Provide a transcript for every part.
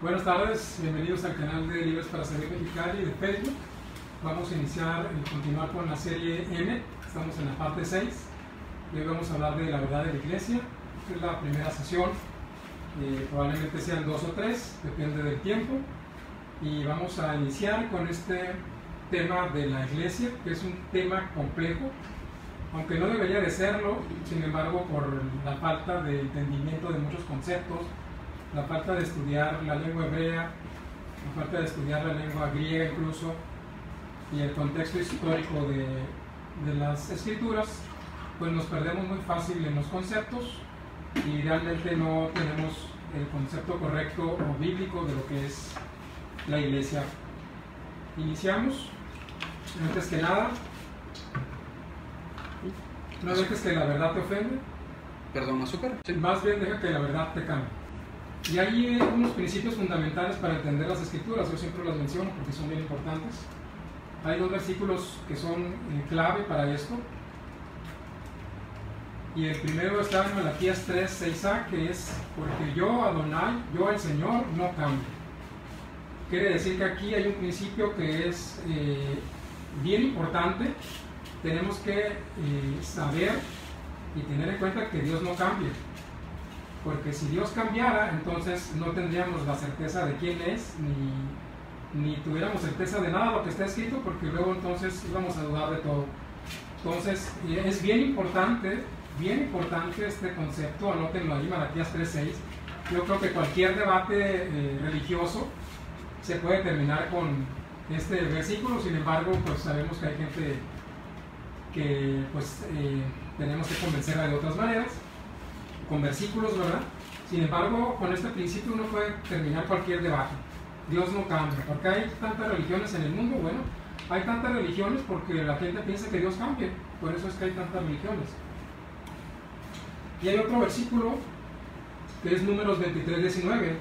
Buenas tardes, bienvenidos al canal de Libres para Servir Mexicali de Facebook. Vamos a iniciar y continuar con la serie M. Estamos en la parte 6 y hoy vamos a hablar de la verdad de la iglesia. Esta es la primera sesión, probablemente sean 2 o 3, depende del tiempo. Y vamos a iniciar con este tema de la iglesia, que es un tema complejo, aunque no debería de serlo. Sin embargo, por la falta de entendimiento de muchos conceptos, la falta de estudiar la lengua hebrea, la falta de estudiar la lengua griega incluso, y el contexto histórico de las escrituras, pues nos perdemos muy fácil en los conceptos y realmente no tenemos el concepto correcto o bíblico de lo que es la iglesia. Iniciamos. Antes que nada, no dejes que la verdad te ofende. Perdón, azúcar. Sí. Más bien deja que la verdad te cambie. Y hay unos principios fundamentales para entender las escrituras. Yo siempre las menciono porque son bien importantes. Hay dos versículos que son clave para esto. Y el primero está en Malaquías 3, 6a, que es: porque yo, Adonai, yo el Señor, no cambio. Quiere decir que aquí hay un principio que es bien importante. Tenemos que saber y tener en cuenta que Dios no cambia. Porque si Dios cambiara, entonces no tendríamos la certeza de quién es, ni tuviéramos certeza de nada de lo que está escrito, porque luego entonces íbamos a dudar de todo. Entonces es bien importante este concepto. Anótenlo ahí, Malaquías 3:6. Yo creo que cualquier debate religioso se puede terminar con este versículo. Sin embargo, pues sabemos que hay gente que pues tenemos que convencerla de otras maneras, con versículos, ¿verdad? Sin embargo, con este principio uno puede terminar cualquier debate. Dios no cambia. ¿Por qué hay tantas religiones en el mundo? Bueno, hay tantas religiones porque la gente piensa que Dios cambia. Por eso es que hay tantas religiones. Y hay otro versículo que es Números 23:19.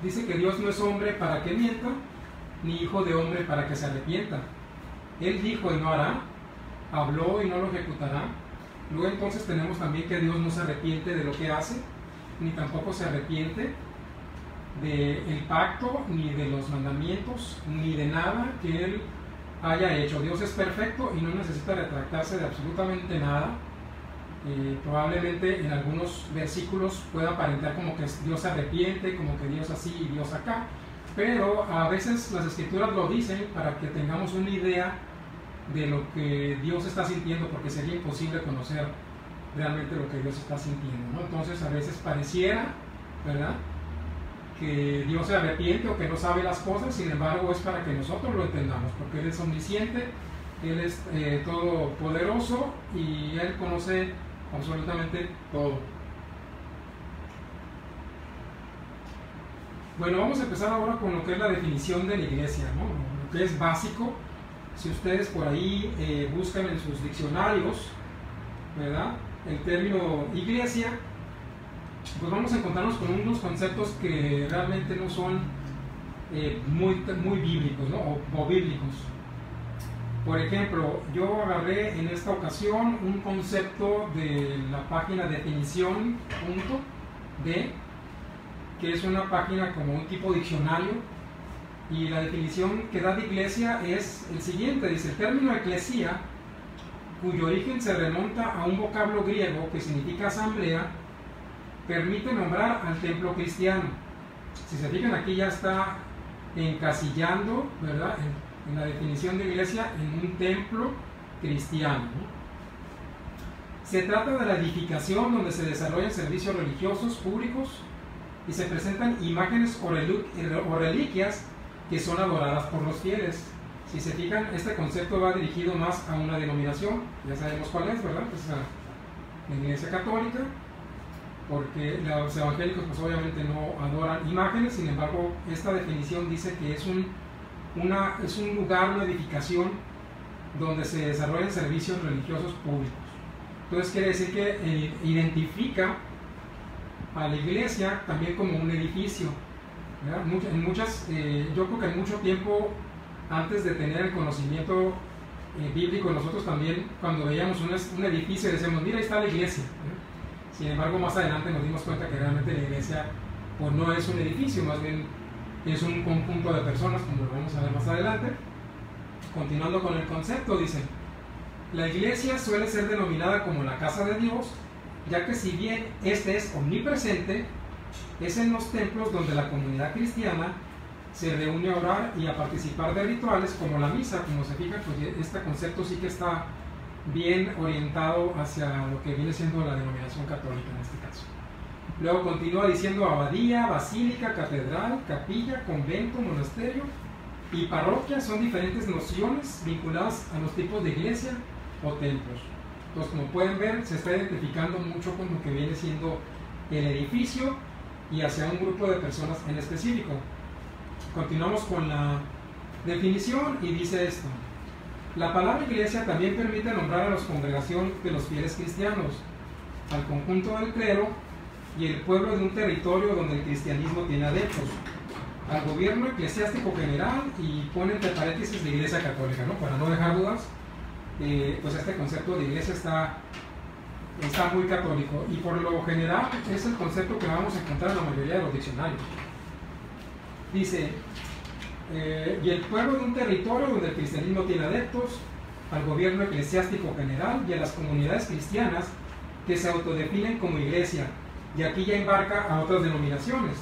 Dice que Dios no es hombre para que mienta, ni hijo de hombre para que se arrepienta. Él dijo y no hará, habló y no lo ejecutará. Luego entonces tenemos también que Dios no se arrepiente de lo que hace, ni tampoco se arrepiente del pacto, ni de los mandamientos, ni de nada que Él haya hecho. Dios es perfecto y no necesita retractarse de absolutamente nada. Probablemente en algunos versículos pueda aparentar como que Dios se arrepiente, como que Dios así y Dios acá, pero a veces las escrituras lo dicen para que tengamos una idea de lo que Dios está sintiendo, porque sería imposible conocer realmente lo que Dios está sintiendo, ¿no? Entonces a veces pareciera, ¿verdad?, que Dios se arrepiente o que no sabe las cosas. Sin embargo, es para que nosotros lo entendamos, porque Él es omnisciente, Él es todopoderoso y Él conoce absolutamente todo. Bueno, vamos a empezar ahora con lo que es la definición de la iglesia, ¿no? Lo que es básico. Si ustedes por ahí buscan en sus diccionarios, ¿verdad?, el término iglesia, pues vamos a encontrarnos con unos conceptos que realmente no son muy bíblicos, ¿no?, o bíblicos. Por ejemplo, yo agarré en esta ocasión un concepto de la página definición.d, que es una página como un tipo diccionario. Y la definición que da de iglesia es el siguiente: dice: el término eclesía, cuyo origen se remonta a un vocablo griego que significa asamblea, permite nombrar al templo cristiano. Si se fijan, aquí ya está encasillando, ¿verdad?, en la definición de iglesia en un templo cristiano, ¿no? Se trata de la edificación donde se desarrollan servicios religiosos públicos y se presentan imágenes o reliquias que son adoradas por los fieles. Si se fijan, este concepto va dirigido más a una denominación, ya sabemos cuál es, ¿verdad?, pues a la Iglesia Católica, porque los evangélicos pues obviamente no adoran imágenes. Sin embargo, esta definición dice que es un lugar, una edificación donde se desarrollan servicios religiosos públicos. Entonces quiere decir que identifica a la iglesia también como un edificio, ¿verdad? Yo creo que en mucho tiempo antes de tener el conocimiento bíblico, nosotros también, cuando veíamos un edificio, decíamos: mira, ahí está la iglesia, ¿verdad? Sin embargo, más adelante nos dimos cuenta que realmente la iglesia pues no es un edificio, más bien es un conjunto de personas, como lo vamos a ver más adelante. Continuando con el concepto, dice: la iglesia suele ser denominada como la casa de Dios, ya que si bien este es omnipresente, es en los templos donde la comunidad cristiana se reúne a orar y a participar de rituales como la misa. Como se fija, pues este concepto sí que está bien orientado hacia lo que viene siendo la denominación católica en este caso. Luego continúa diciendo: abadía, basílica, catedral, capilla, convento, monasterio y parroquia son diferentes nociones vinculadas a los tipos de iglesia o templos. Entonces, como pueden ver, se está identificando mucho con lo que viene siendo el edificio y hacia un grupo de personas en específico. Continuamos con la definición y dice esto: la palabra iglesia también permite nombrar a la congregación de los fieles cristianos, al conjunto del clero y el pueblo de un territorio donde el cristianismo tiene adeptos, al gobierno eclesiástico general, y pone entre paréntesis la iglesia católica, ¿no? Para no dejar dudas, pues este concepto de iglesia está muy católico, y por lo general es el concepto que vamos a encontrar en la mayoría de los diccionarios. Dice: y el pueblo de un territorio donde el cristianismo tiene adeptos, al gobierno eclesiástico general y a las comunidades cristianas que se autodefinen como iglesia, y aquí ya embarca a otras denominaciones.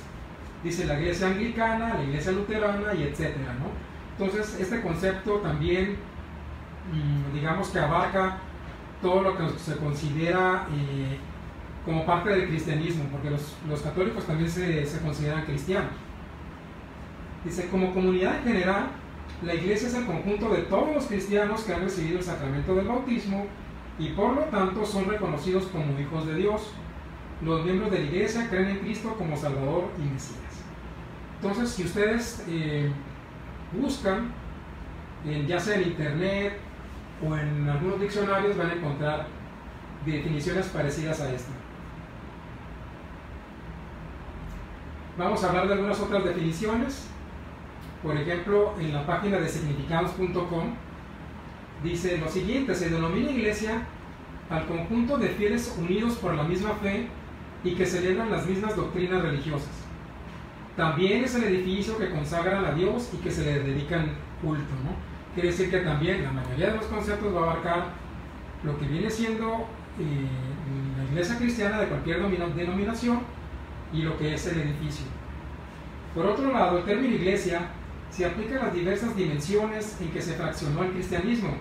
Dice la iglesia anglicana, la iglesia luterana y etcétera, ¿no? Entonces este concepto también, digamos que abarca todo lo que se considera como parte del cristianismo, porque los católicos también se consideran cristianos. Dice: como comunidad en general, la iglesia es el conjunto de todos los cristianos que han recibido el sacramento del bautismo y por lo tanto son reconocidos como hijos de Dios. Los miembros de la iglesia creen en Cristo como Salvador y Mesías. Entonces, si ustedes buscan, ya sea en internet o en algunos diccionarios, van a encontrar definiciones parecidas a esta. Vamos a hablar de algunas otras definiciones. Por ejemplo, en la página de significados.com dice lo siguiente: se denomina iglesia al conjunto de fieles unidos por la misma fe y que celebran las mismas doctrinas religiosas. También es el edificio que consagran a Dios y que se le dedican culto, ¿no? Quiere decir que también la mayoría de los conceptos va a abarcar lo que viene siendo la iglesia cristiana de cualquier denominación y lo que es el edificio. Por otro lado, el término iglesia se aplica a las diversas dimensiones en que se fraccionó el cristianismo: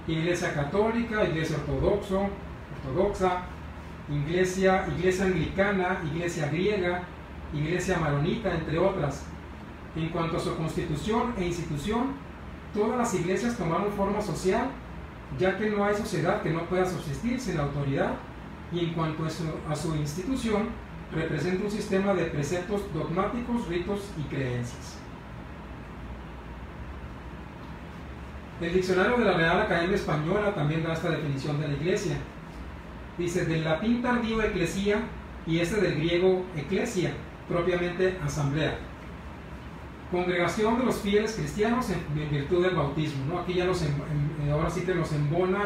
iglesia católica, iglesia ortodoxa, iglesia anglicana, iglesia griega, iglesia maronita, entre otras. En cuanto a su constitución e institución, todas las iglesias tomaron forma social, ya que no hay sociedad que no pueda subsistir sin la autoridad, y en cuanto a su institución, representa un sistema de preceptos dogmáticos, ritos y creencias. El diccionario de la Real Academia Española también da esta definición de la iglesia. Dice: del latín tardío eclesia y del griego eclesia, propiamente asamblea. Congregación de los fieles cristianos en virtud del bautismo, ¿no? Aquí ya ahora sí que nos embona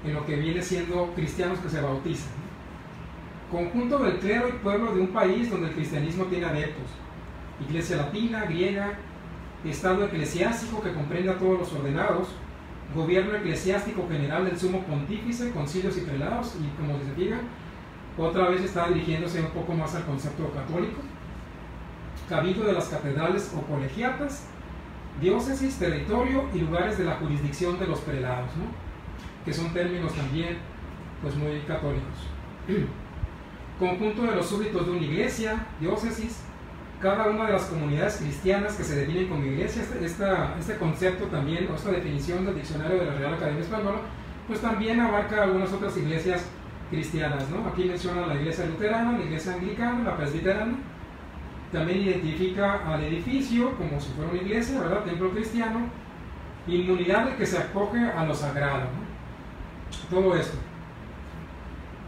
en lo que viene siendo cristianos que se bautizan, ¿no? Conjunto del clero y pueblo de un país donde el cristianismo tiene adeptos. Iglesia latina, griega, estado eclesiástico que comprende a todos los ordenados, gobierno eclesiástico general del sumo pontífice, concilios y prelados, y como se fijan, otra vez está dirigiéndose un poco más al concepto católico. Cabildo de las catedrales o colegiatas, diócesis, territorio y lugares de la jurisdicción de los prelados, ¿no? Que son términos también pues muy católicos. Conjunto de los súbditos de una iglesia, diócesis, cada una de las comunidades cristianas que se definen como iglesia. Este concepto también, o esta definición del diccionario de la Real Academia Española, pues también abarca algunas otras iglesias cristianas, ¿no? Aquí menciona la iglesia luterana, la iglesia anglicana, la presbiterana. También identifica al edificio como si fuera una iglesia, ¿verdad? Templo cristiano, inmunidad del que se acoge a lo sagrado, ¿no? Todo esto.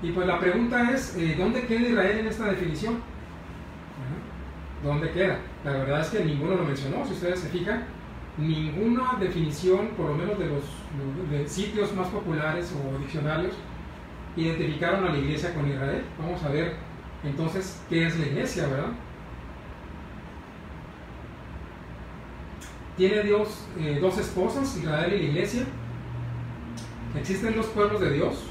Y pues la pregunta es, ¿dónde queda Israel en esta definición? ¿Dónde queda? La verdad es que ninguno lo mencionó. Si ustedes se fijan, ninguna definición, por lo menos de los sitios más populares o diccionarios, identificaron a la iglesia con Israel. Vamos a ver entonces qué es la iglesia, ¿verdad? ¿Tiene Dios dos esposas, Israel y la iglesia? ¿Existen dos pueblos de Dios?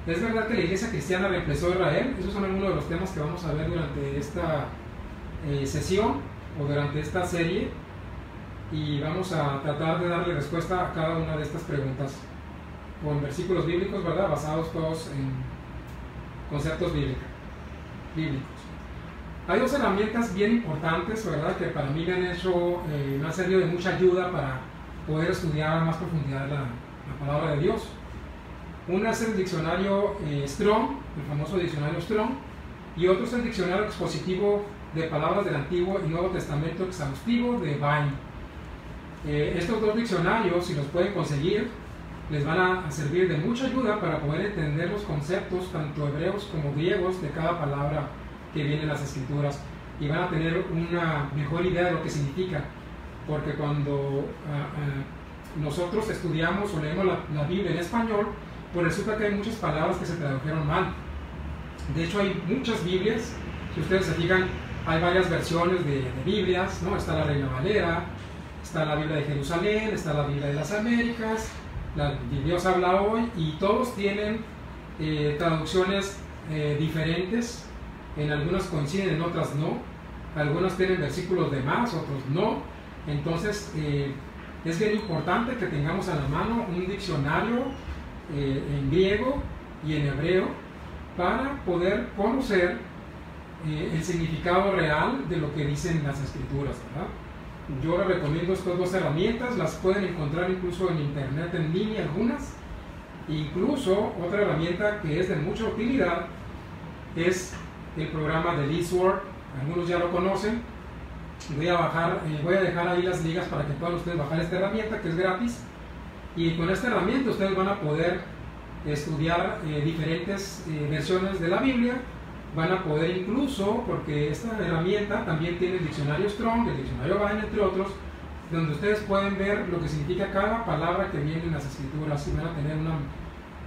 ¿Es verdad que la iglesia cristiana reemplazó a Israel? Esos son algunos de los temas que vamos a ver durante esta sesión o durante esta serie, y vamos a tratar de darle respuesta a cada una de estas preguntas con versículos bíblicos, ¿verdad? Basados todos en conceptos bíblicos. Hay dos herramientas bien importantes, ¿verdad?, que para mí me han servido de mucha ayuda para poder estudiar a más profundidad la palabra de Dios. Una es el diccionario Strong, el famoso diccionario Strong, y otro es el diccionario expositivo de palabras del Antiguo y Nuevo Testamento exhaustivo de Vine. Estos dos diccionarios, si los pueden conseguir, les van a servir de mucha ayuda para poder entender los conceptos, tanto hebreos como griegos, de cada palabra que viene en las Escrituras, y van a tener una mejor idea de lo que significa, porque cuando nosotros estudiamos o leemos la Biblia en español, pues resulta que hay muchas palabras que se tradujeron mal. De hecho, hay muchas Biblias. Si ustedes se fijan, hay varias versiones de Biblias, ¿no? Está la Reina Valera, está la Biblia de Jerusalén, está la Biblia de las Américas, la de Dios habla hoy, y todos tienen traducciones diferentes. En algunas coinciden, en otras no. Algunas tienen versículos de más, otros no. Entonces, es bien importante que tengamos a la mano un diccionario en griego y en hebreo para poder conocer el significado real de lo que dicen las Escrituras, ¿verdad? Yo les recomiendo estas dos herramientas. Las pueden encontrar incluso en internet en línea, algunas. Incluso otra herramienta que es de mucha utilidad es el programa de LeeSword. Algunos ya lo conocen. Voy a dejar ahí las ligas para que puedan ustedes bajar esta herramienta, que es gratis, y con esta herramienta ustedes van a poder estudiar diferentes versiones de la Biblia. Van a poder incluso, porque esta herramienta también tiene el diccionario Strong, el diccionario Vine, entre otros, donde ustedes pueden ver lo que significa cada palabra que viene en las Escrituras, y van a tener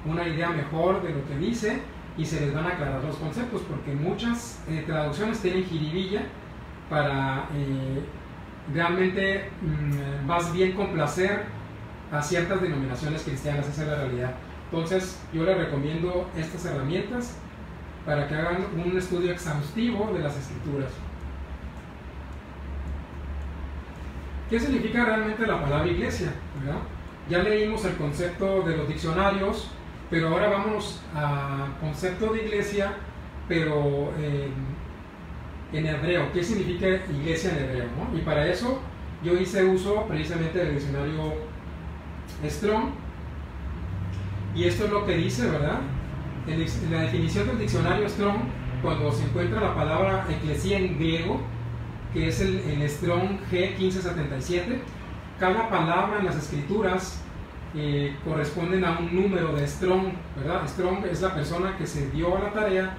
una idea mejor de lo que dice, y se les van a aclarar los conceptos, porque muchas traducciones tienen jiribilla para realmente más bien complacer a ciertas denominaciones cristianas. Esa es la realidad. Entonces yo les recomiendo estas herramientas para que hagan un estudio exhaustivo de las Escrituras. ¿Qué significa realmente la palabra iglesia? ¿Verdad? Ya leímos el concepto de los diccionarios, pero ahora vamos al concepto de iglesia, pero en hebreo. ¿Qué significa iglesia en hebreo, ¿no? Y para eso yo hice uso precisamente del diccionario Strong, y esto es lo que dice, ¿verdad? En la definición del diccionario Strong, cuando se encuentra la palabra eclesía en griego, que es el Strong G1577, cada palabra en las Escrituras corresponden a un número de Strong, ¿verdad? Strong es la persona que se dio a la tarea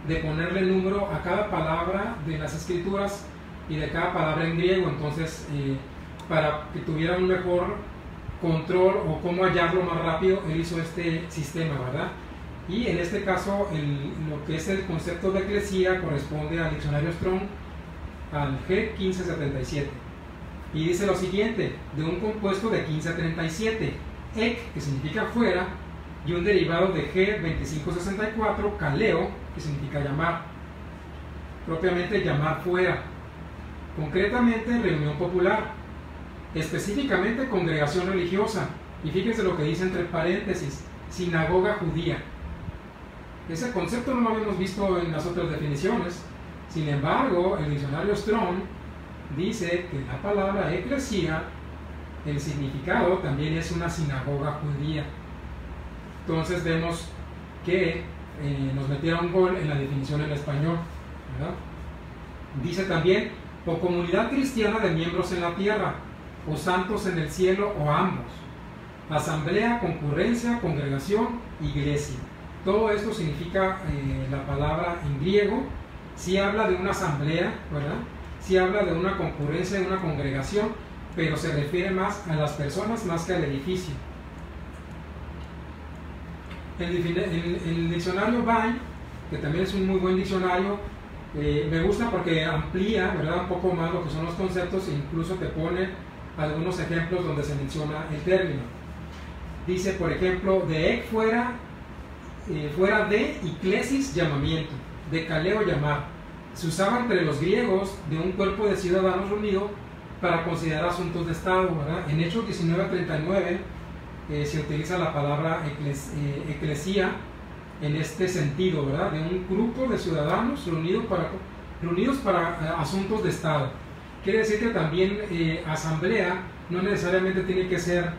de ponerle número a cada palabra de las Escrituras y de cada palabra en griego. Entonces, para que tuviera un mejor control o cómo hallarlo más rápido, él hizo este sistema, ¿verdad? Y en este caso, lo que es el concepto de eclesía corresponde al diccionario Strong, al G1577. Y dice lo siguiente: de un compuesto de 15 a 37, ek, que significa fuera, y un derivado de G2564, kaleo, que significa llamar, propiamente llamar fuera, concretamente reunión popular, específicamente congregación religiosa, y fíjense lo que dice entre paréntesis, sinagoga judía. Ese concepto no lo habíamos visto en las otras definiciones. Sin embargo, el diccionario Strong dice que la palabra eclesía, el significado también es una sinagoga judía. Entonces vemos que nos metieron gol en la definición en español, ¿verdad? Dice también, o comunidad cristiana de miembros en la tierra, o santos en el cielo, o ambos. Asamblea, concurrencia, congregación, iglesia. Todo esto significa la palabra en griego. Sí habla de una asamblea, ¿verdad? Sí habla de una concurrencia, de una congregación, pero se refiere más a las personas más que al edificio. El diccionario Vine, que también es un muy buen diccionario, Me gusta porque amplía, ¿verdad?, un poco más lo que son los conceptos e incluso te pone algunos ejemplos donde se menciona el término. Dice, por ejemplo, de ek fuera de, y klesis, llamamiento, de kaleo, llamar. Se usaba entre los griegos de un cuerpo de ciudadanos reunido para considerar asuntos de Estado, ¿verdad? En Hechos 19:39 se utiliza la palabra eclesía en este sentido, ¿verdad?, de un grupo de ciudadanos reunidos para asuntos de Estado. Quiere decir que también asamblea no necesariamente tiene que ser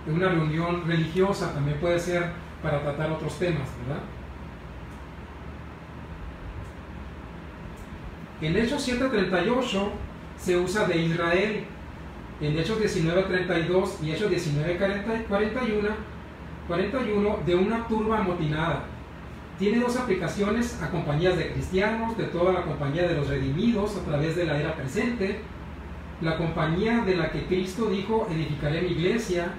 una reunión religiosa, también puede ser para tratar otros temas, ¿verdad? En Hechos 7:38 se usa de Israel. En Hechos 19:32 y Hechos 19:41 de una turba amotinada. Tiene dos aplicaciones a compañías de cristianos, de toda la compañía de los redimidos a través de la era presente, la compañía de la que Cristo dijo, edificaré mi iglesia,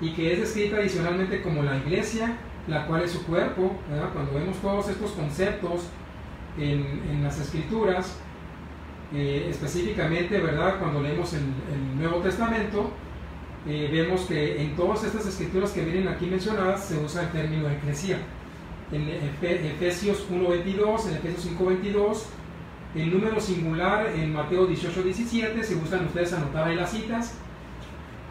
y que es descrita adicionalmente como la iglesia, la cual es su cuerpo, ¿verdad? Cuando vemos todos estos conceptos en las escrituras, específicamente, ¿verdad?, cuando leemos el Nuevo Testamento, vemos que en todas estas escrituras que vienen aquí mencionadas se usa el término eclesia. En Efesios 1:22, en Efesios 5:22, el número singular en Mateo 18:17, si gustan ustedes anotar ahí las citas,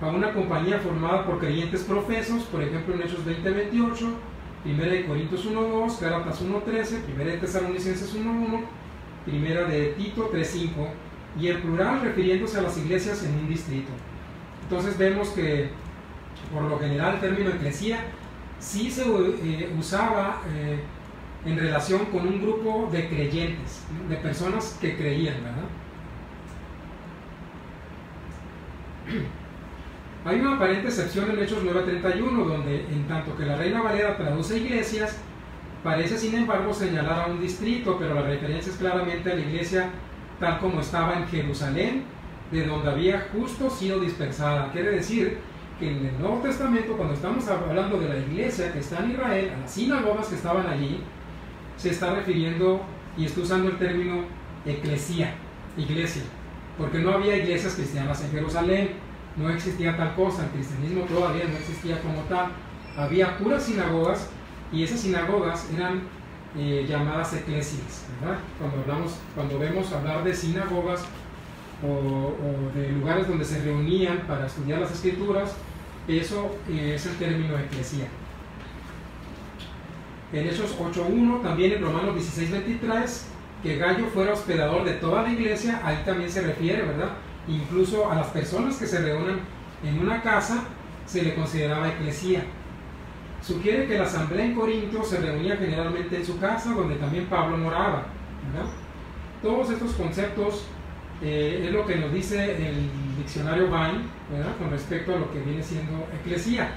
a una compañía formada por creyentes profesos, por ejemplo en Hechos 20:28, 1 Corintios 1:2, Gálatas 1:13, 1 Tesalonicenses 1:1, 1 de Tito 3:5, y en plural refiriéndose a las iglesias en un distrito. Entonces vemos que por lo general el término eclesía sí se usaba en relación con un grupo de creyentes, de personas que creían, ¿verdad? Hay una aparente excepción en Hechos 9:31, donde en tanto que la Reina Valera traduce iglesias, parece sin embargo señalar a un distrito, pero la referencia es claramente a la iglesia tal como estaba en Jerusalén, de donde había justo sido dispersada. Quiere decir que en el Nuevo Testamento, cuando estamos hablando de la iglesia que está en Israel, a las sinagogas que estaban allí, se está refiriendo y está usando el término eclesía, iglesia, porque no había iglesias cristianas en Jerusalén, no existía tal cosa, el cristianismo todavía no existía como tal, había puras sinagogas, y esas sinagogas eran llamadas eclesias, ¿verdad? Cuando vemos hablar de sinagogas o de lugares donde se reunían para estudiar las escrituras, eso es el término eclesía. En Hechos 8:1, también en Romanos 16:23, que Gallo fuera hospedador de toda la iglesia, ahí también se refiere, ¿verdad? Incluso a las personas que se reúnen en una casa se le consideraba eclesía. Sugiere que la asamblea en Corinto se reunía generalmente en su casa, donde también Pablo moraba, ¿verdad? Todos estos conceptos es lo que nos dice el diccionario Vine, ¿verdad?, con respecto a lo que viene siendo eclesía.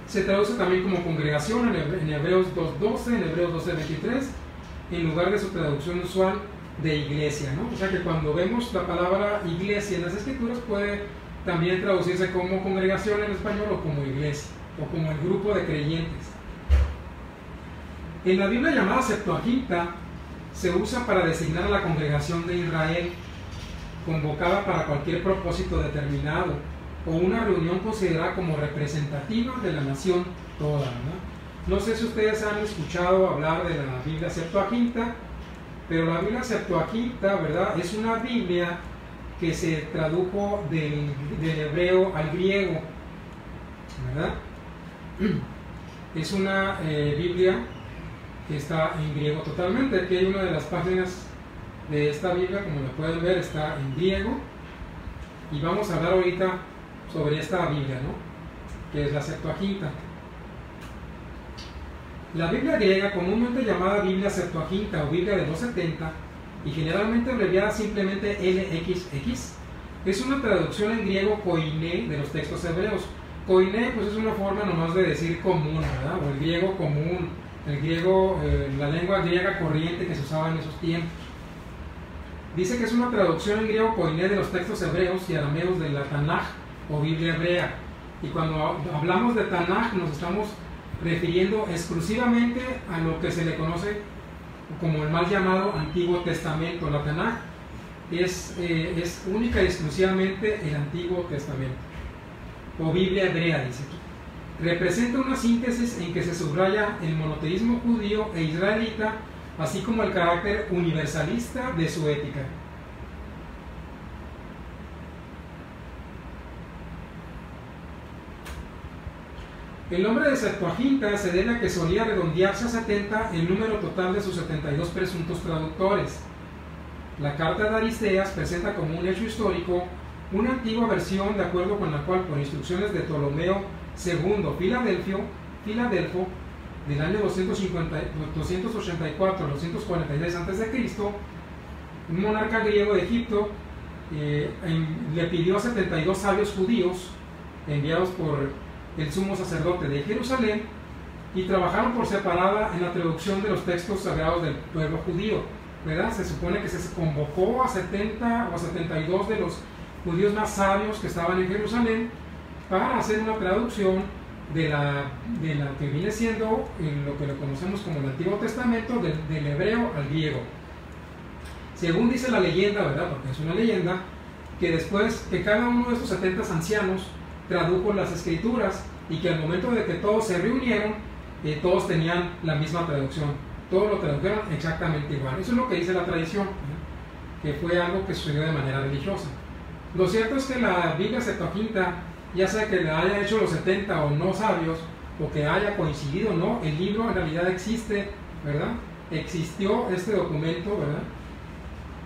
Se traduce también como congregación en Hebreos 2:12, en Hebreos 12:23, en lugar de su traducción usual de iglesia, ¿no? O sea que cuando vemos la palabra iglesia en las escrituras puede también traducirse como congregación en español o como iglesia, o como el grupo de creyentes. En la Biblia llamada Septuaginta se usa para designar a la congregación de Israel, convocada para cualquier propósito determinado, o una reunión considerada como representativa de la nación toda, ¿verdad? No sé si ustedes han escuchado hablar de la Biblia Septuaginta, pero la Biblia Septuaginta, ¿verdad?, es una Biblia que se tradujo del hebreo al griego, ¿verdad? Es una Biblia que está en griego totalmente. Aquí hay una de las páginas de esta Biblia, como la pueden ver, está en griego, y vamos a hablar ahorita sobre esta Biblia, ¿no?, que es la Septuaginta. La Biblia griega, comúnmente llamada Biblia Septuaginta o Biblia de los 70, y generalmente abreviada simplemente LXX, es una traducción en griego koiné de los textos hebreos. Koiné pues es una forma nomás de decir común, ¿verdad?, o el griego común, el griego, la lengua griega corriente que se usaba en esos tiempos. Dice que es una traducción en griego koiné de los textos hebreos y arameos de la Tanaj o Biblia hebrea. Y cuando hablamos de Tanaj nos estamos refiriendo exclusivamente a lo que se le conoce como el mal llamado Antiguo Testamento. La Tanaj es única y exclusivamente el Antiguo Testamento, o Biblia hebrea, dice aquí. Representa una síntesis en que se subraya el monoteísmo judío e israelita, así como el carácter universalista de su ética. El nombre de Septuaginta se debe a que solía redondearse a 70 el número total de sus 72 presuntos traductores. La carta de Aristeas presenta como un hecho histórico una antigua versión de acuerdo con la cual, por instrucciones de Ptolomeo II Filadelfo, del año 284 al 246 a.C., un monarca griego de Egipto le pidió a 72 sabios judíos enviados por el sumo sacerdote de Jerusalén, y trabajaron por separada en la traducción de los textos sagrados del pueblo judío, ¿verdad? Se supone que se convocó a 70 o a 72 de los judíos más sabios que estaban en Jerusalén para hacer una traducción de la que viene siendo lo que lo conocemos como el Antiguo Testamento, del hebreo al griego. Según dice la leyenda, ¿verdad? Porque es una leyenda, que después que cada uno de estos 70 ancianos tradujo las escrituras, y que al momento de que todos se reunieron, todos tenían la misma traducción, todos lo tradujeron exactamente igual. Eso es lo que dice la tradición, que fue algo que sucedió de manera religiosa. Lo cierto es que la Biblia Septuaginta, ya sea que la haya hecho los 70 o no sabios, o que haya coincidido o no, el libro en realidad existe, ¿verdad? Existió este documento, ¿verdad?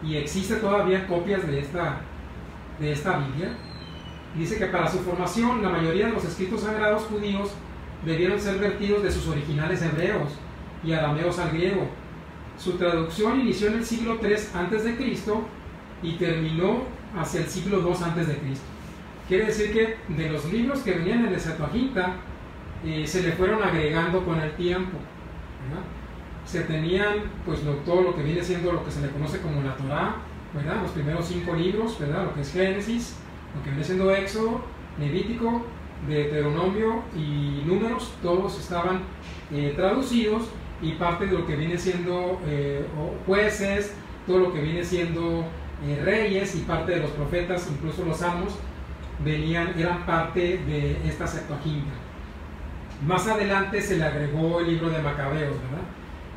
Y existe todavía copias de esta Biblia. Dice que para su formación la mayoría de los escritos sagrados judíos debieron ser vertidos de sus originales hebreos y arameos al griego. Su traducción inició en el siglo III a.C. y terminó hacia el siglo II a.C. Quiere decir que de los libros que venían en el Septuaginta se le fueron agregando con el tiempo, ¿verdad? Se tenían pues todo lo que viene siendo lo que se le conoce como la Torá, ¿verdad? Los primeros 5 libros, ¿verdad? Lo que es Génesis, lo que viene siendo Éxodo, Levítico, Deuteronomio y Números, todos estaban traducidos, y parte de lo que viene siendo jueces, todo lo que viene siendo reyes y parte de los profetas, incluso los salmos, eran parte de esta Septuaginta. Más adelante se le agregó el libro de Macabeos, ¿verdad?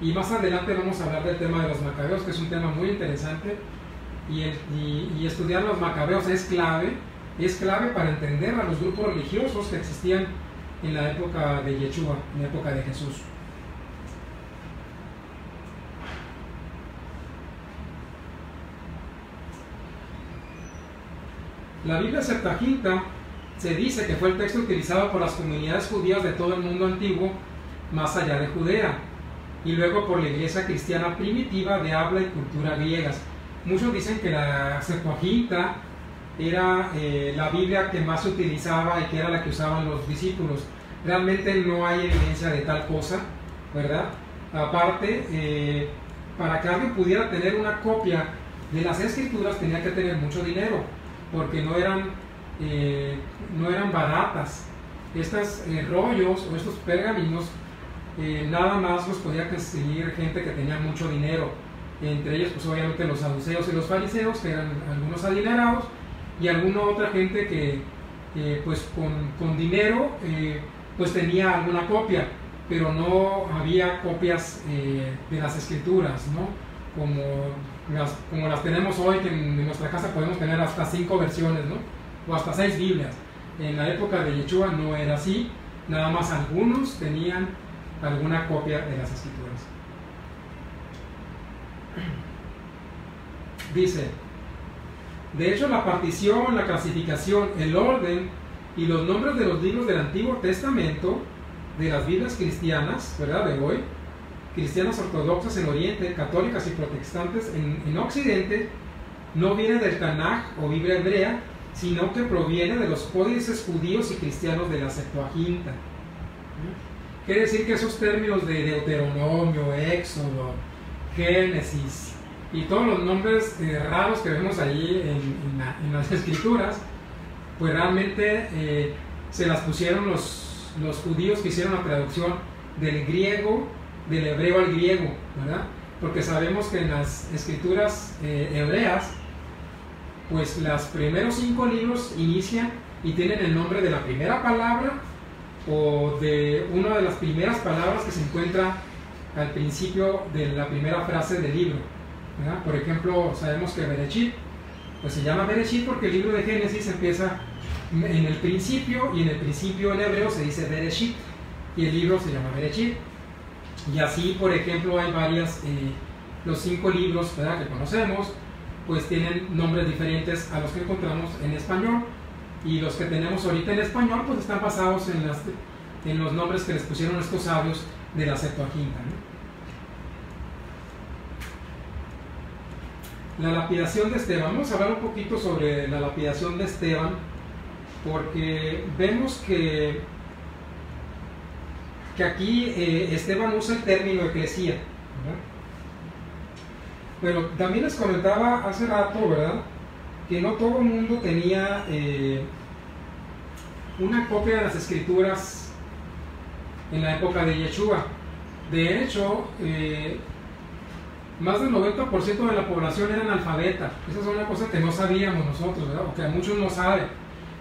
Y más adelante vamos a hablar del tema de los Macabeos, que es un tema muy interesante, y estudiar los Macabeos es clave para entender a los grupos religiosos que existían en la época de Yeshua, en la época de Jesús. La Biblia Septuaginta se dice que fue el texto utilizado por las comunidades judías de todo el mundo antiguo, más allá de Judea, y luego por la iglesia cristiana primitiva de habla y cultura griegas. Muchos dicen que la Septuaginta era la Biblia que más se utilizaba y que era la que usaban los discípulos. Realmente no hay evidencia de tal cosa, ¿verdad? Aparte, para que alguien pudiera tener una copia de las escrituras tenía que tener mucho dinero, porque no eran baratas. Estos rollos o estos pergaminos nada más los podía conseguir gente que tenía mucho dinero, entre ellos pues obviamente los saduceos y los fariseos, que eran algunos adinerados, y alguna otra gente que pues con dinero pues tenía alguna copia, pero no había copias de las escrituras, ¿no? Como las tenemos hoy, que en nuestra casa podemos tener hasta 5 versiones, ¿no? O hasta 6 Biblias. En la época de Yeshua no era así, nada más algunos tenían alguna copia de las escrituras. Dice: de hecho, la partición, la clasificación, el orden y los nombres de los libros del Antiguo Testamento, de las Biblias cristianas, ¿verdad?, de hoy, cristianas ortodoxas en Oriente, católicas y protestantes en Occidente, no viene del Tanaj o Biblia hebrea, sino que proviene de los códices judíos y cristianos de la Septuaginta. Quiere decir que esos términos de Deuteronomio, Éxodo, Génesis y todos los nombres raros que vemos allí en las escrituras, pues realmente se las pusieron los judíos que hicieron la traducción del griego, del hebreo al griego, ¿verdad? porque sabemos que en las escrituras hebreas, pues los primeros 5 libros inician y tienen el nombre de la primera palabra o de una de las primeras palabras que se encuentra al principio de la primera frase del libro, ¿verdad? Por ejemplo, sabemos que Bereshit, pues se llama Bereshit porque el libro de Génesis empieza en el principio, y en el principio en hebreo se dice Bereshit, y el libro se llama Bereshit. Y así, por ejemplo, hay varias, los 5 libros, ¿verdad?, que conocemos, pues tienen nombres diferentes a los que encontramos en español, y los que tenemos ahorita en español pues están basados en los nombres que les pusieron estos sabios de la Septuaginta, ¿no? La lapidación de Esteban. Vamos a hablar un poquito sobre la lapidación de Esteban, porque vemos que aquí Esteban usa el término eclesía, ¿verdad? Pero también les comentaba hace rato, ¿verdad?, que no todo el mundo tenía una copia de las escrituras en la época de Yeshua. De hecho, más del 90% de la población era analfabeta. Esa es una cosa que no sabíamos nosotros, ¿verdad?, o que a muchos no saben.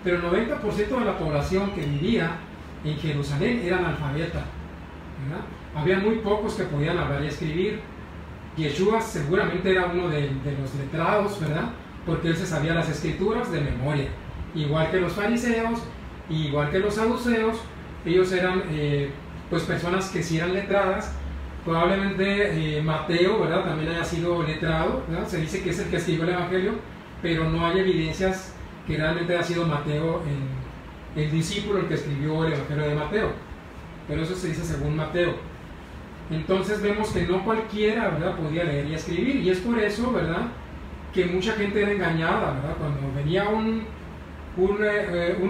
Pero el 90% de la población que vivía en Jerusalén era analfabeta, ¿verdad? Había muy pocos que podían hablar y escribir. Yeshua seguramente era uno de los letrados, ¿verdad?, porque él se sabía las escrituras de memoria, igual que los fariseos, igual que los saduceos. Ellos eran pues personas que sí eran letradas. Probablemente Mateo, ¿verdad?, también haya sido letrado, ¿verdad? Se dice que es el que escribió el Evangelio, pero no hay evidencias que realmente haya sido Mateo el discípulo el que escribió el Evangelio de Mateo, pero eso se dice según Mateo. Entonces vemos que no cualquiera, ¿verdad?, podía leer y escribir, y es por eso, ¿verdad?, que mucha gente era engañada, ¿verdad? Cuando venía un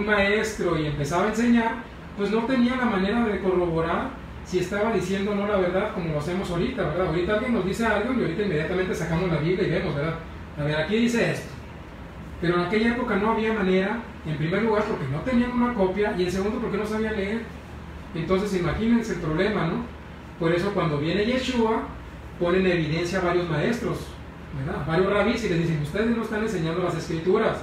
maestro y empezaba a enseñar, pues no tenía la manera de corroborar si estaba diciendo o no la verdad, como lo hacemos ahorita, ¿verdad? Ahorita alguien nos dice algo y ahorita inmediatamente sacamos la Biblia y vemos, ¿verdad?, a ver, aquí dice esto. Pero en aquella época no había manera, en primer lugar porque no tenían una copia, y en segundo porque no sabían leer. Entonces imagínense el problema, ¿no? Por eso cuando viene Yeshua, ponen en evidencia a varios maestros, ¿verdad?, varios rabís, y les dicen: ustedes no están enseñando las escrituras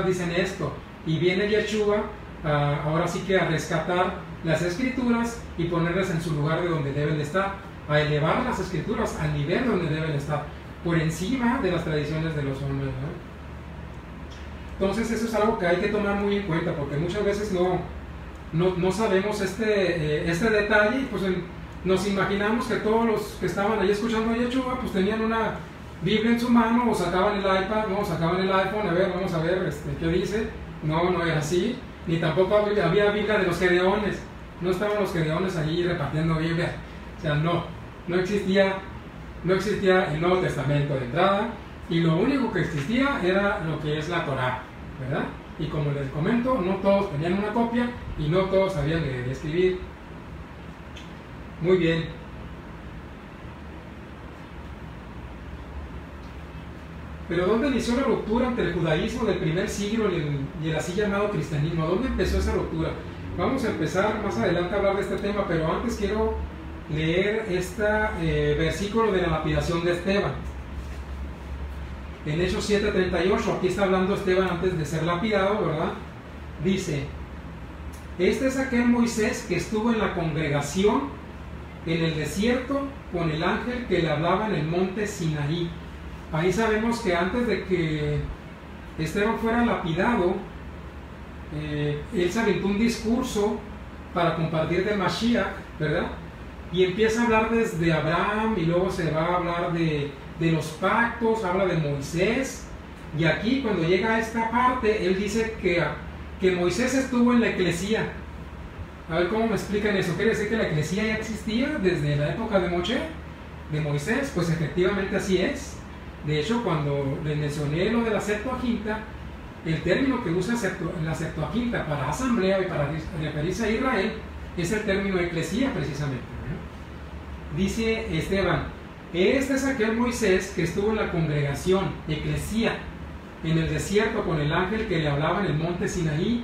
dicen esto. Y viene Yeshua ahora sí que a rescatar las escrituras y ponerlas en su lugar de donde deben de estar, a elevar las escrituras al nivel donde deben estar, por encima de las tradiciones de los hombres, ¿no? Entonces eso es algo que hay que tomar muy en cuenta, porque muchas veces no sabemos este detalle, y pues nos imaginamos que todos los que estaban ahí escuchando a Yeshua pues tenían una Biblia en su mano, o sacaban el iPad, no, sacaban el iPhone, a ver, vamos a ver qué dice. No era así, ni tampoco había Biblia de los Gedeones, no estaban los Gedeones allí repartiendo Biblia, o sea, no existía el Nuevo Testamento de entrada, y lo único que existía era lo que es la Torá, ¿verdad? Y como les comento, no todos tenían una copia y no todos sabían leer y escribir. Muy bien. Pero ¿dónde inició la ruptura entre el judaísmo del primer siglo y el así llamado cristianismo? ¿Dónde empezó esa ruptura? Vamos a empezar más adelante a hablar de este tema, pero antes quiero leer este versículo de la lapidación de Esteban. En Hechos 7:38, aquí está hablando Esteban antes de ser lapidado, ¿verdad? Dice: este es aquel Moisés que estuvo en la congregación en el desierto con el ángel que le hablaba en el monte Sinaí. Ahí sabemos que antes de que Esteban fuera lapidado, él se aventó un discurso para compartir del Mashiach, ¿verdad? Y empieza a hablar desde Abraham, y luego se va a hablar de los pactos, habla de Moisés, y aquí cuando llega a esta parte, él dice que Moisés estuvo en la eclesía. A ver cómo me explican eso. ¿Quiere decir que la eclesía ya existía desde la época de Moisés? Pues efectivamente así es. De hecho, cuando les mencioné lo de la Septuaginta, el término que usa la Septuaginta para asamblea y para referirse a Israel es el término eclesía precisamente, ¿no? Dice Esteban: este es aquel Moisés que estuvo en la congregación, eclesía, en el desierto con el ángel que le hablaba en el monte Sinaí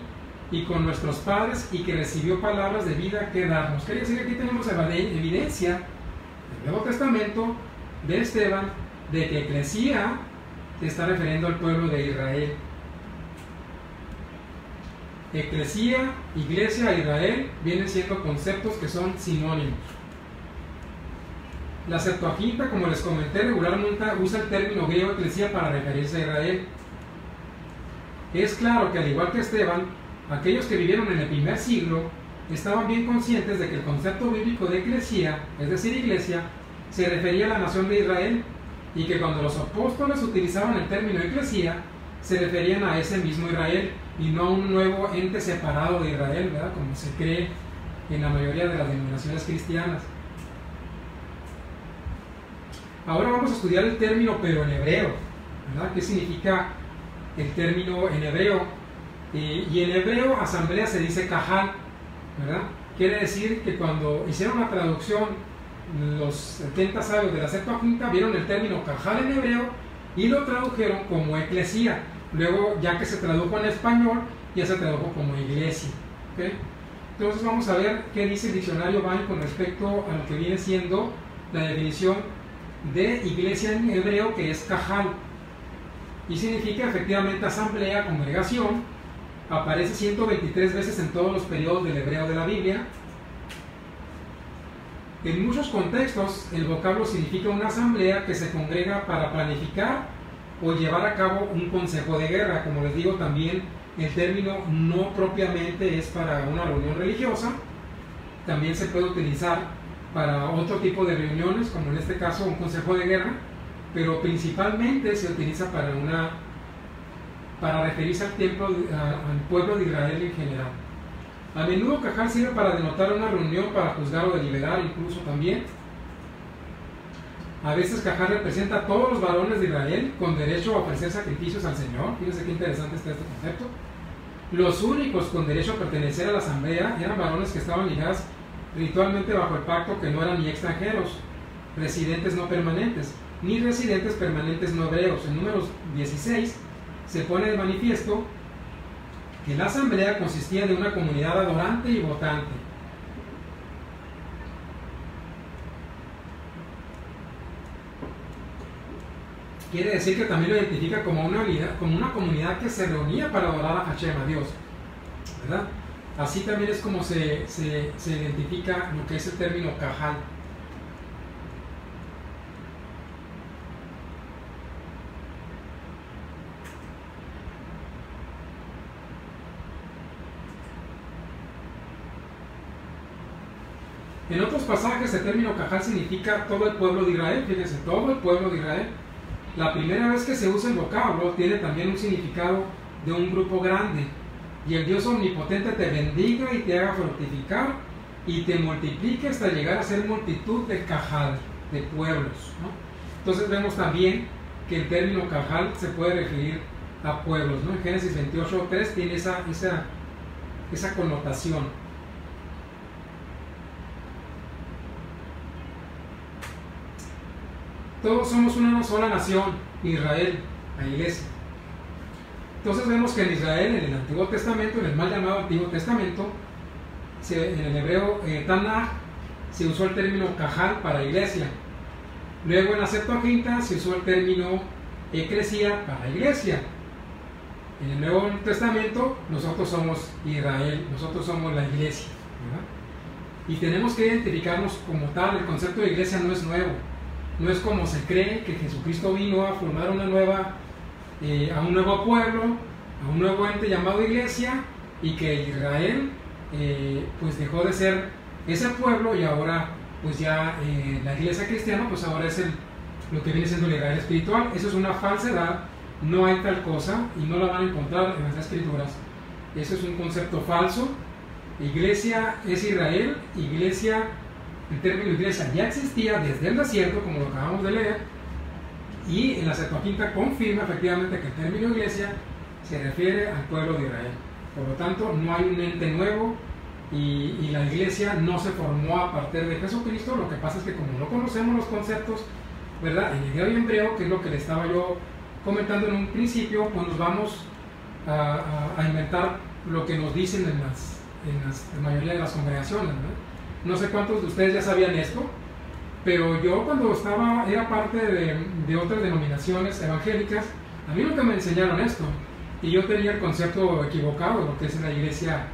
y con nuestros padres, y que recibió palabras de vida que darnos. Quiere decir que aquí tenemos evidencia del Nuevo Testamento de Esteban de que eclesía se está refiriendo al pueblo de Israel. Eclesía, iglesia, Israel vienen siendo conceptos que son sinónimos. La Septuaginta, como les comenté, regularmente usa el término griego eclesía para referirse a Israel. Es claro que al igual que Esteban, aquellos que vivieron en el primer siglo estaban bien conscientes de que el concepto bíblico de eclesía, es decir, iglesia, se refería a la nación de Israel, y que cuando los apóstoles utilizaban el término eclesía, se referían a ese mismo Israel y no a un nuevo ente separado de Israel, ¿verdad? Como se cree en la mayoría de las denominaciones cristianas. Ahora vamos a estudiar el término, pero en hebreo, ¿verdad? ¿Qué significa el término en hebreo? Y en hebreo, asamblea se dice kahal, ¿verdad? Quiere decir que cuando hicieron la traducción, los 70 sabios de la Septuaginta vieron el término kahal en hebreo y lo tradujeron como eclesía. Luego, ya que se tradujo en español, ya se tradujo como iglesia. ¿Okay? Entonces vamos a ver qué dice el diccionario Vine con respecto a lo que viene siendo la definición de iglesia en hebreo, que es kahal. Y significa efectivamente asamblea, congregación. Aparece 123 veces en todos los periodos del hebreo de la Biblia. En muchos contextos, el vocablo significa una asamblea que se congrega para planificar o llevar a cabo un consejo de guerra. Como les digo, también el término no propiamente es para una reunión religiosa, también se puede utilizar para otro tipo de reuniones, como en este caso un consejo de guerra, pero principalmente se utiliza para referirse al pueblo de Israel en general. A menudo kahal sirve para denotar una reunión para juzgar o deliberar, incluso también. A veces kahal representa a todos los varones de Israel con derecho a ofrecer sacrificios al Señor. Fíjense qué interesante está este concepto. Los únicos con derecho a pertenecer a la asamblea eran varones que estaban ligados ritualmente bajo el pacto, que no eran ni extranjeros, residentes no permanentes, ni residentes permanentes no hebreos. En Números 16 se pone de manifiesto que la asamblea consistía de una comunidad adorante y votante. Quiere decir que también lo identifica como una comunidad que se reunía para adorar a Hashem, a Dios, ¿verdad? Así también es como se identifica lo que es el término kahal. En otros pasajes el término kahal significa todo el pueblo de Israel. Fíjense, todo el pueblo de Israel. La primera vez que se usa el vocablo tiene también un significado de un grupo grande. Y el Dios omnipotente te bendiga y te haga fructificar y te multiplique hasta llegar a ser multitud de kahal, de pueblos, ¿no? Entonces vemos también que el término kahal se puede referir a pueblos, ¿no? En Génesis 28:3 tiene esa connotación. Todos somos una sola nación, Israel, la iglesia. Entonces vemos que en Israel, en el Antiguo Testamento, en el mal llamado Antiguo Testamento, en el hebreo Tanaj, se usó el término kahal para iglesia. Luego en la Septuaginta se usó el término eclesía para iglesia. En el Nuevo Testamento nosotros somos Israel, nosotros somos la iglesia, ¿verdad? Y tenemos que identificarnos como tal. El concepto de iglesia no es nuevo. No es como se cree que Jesucristo vino a formar a un nuevo pueblo, a un nuevo ente llamado iglesia, y que Israel pues dejó de ser ese pueblo y ahora pues ya la iglesia cristiana pues ahora es lo que viene siendo el Israel espiritual. Eso es una falsedad, no hay tal cosa y no la van a encontrar en las escrituras. Eso es un concepto falso. Iglesia es Israel, iglesia. El término iglesia ya existía desde el desierto, como lo acabamos de leer, y en la Septuaginta confirma efectivamente que el término iglesia se refiere al pueblo de Israel. Por lo tanto, no hay un ente nuevo y la iglesia no se formó a partir de Jesucristo. Lo que pasa es que como no conocemos los conceptos, ¿verdad?, en griego y en hebreo, que es lo que le estaba yo comentando en un principio, pues nos vamos a inventar lo que nos dicen en la mayoría de las congregaciones, ¿verdad? No sé cuántos de ustedes ya sabían esto, Pero yo cuando era parte de otras denominaciones evangélicas, a mí nunca me enseñaron esto. Y yo tenía el concepto equivocado de lo que es la iglesia,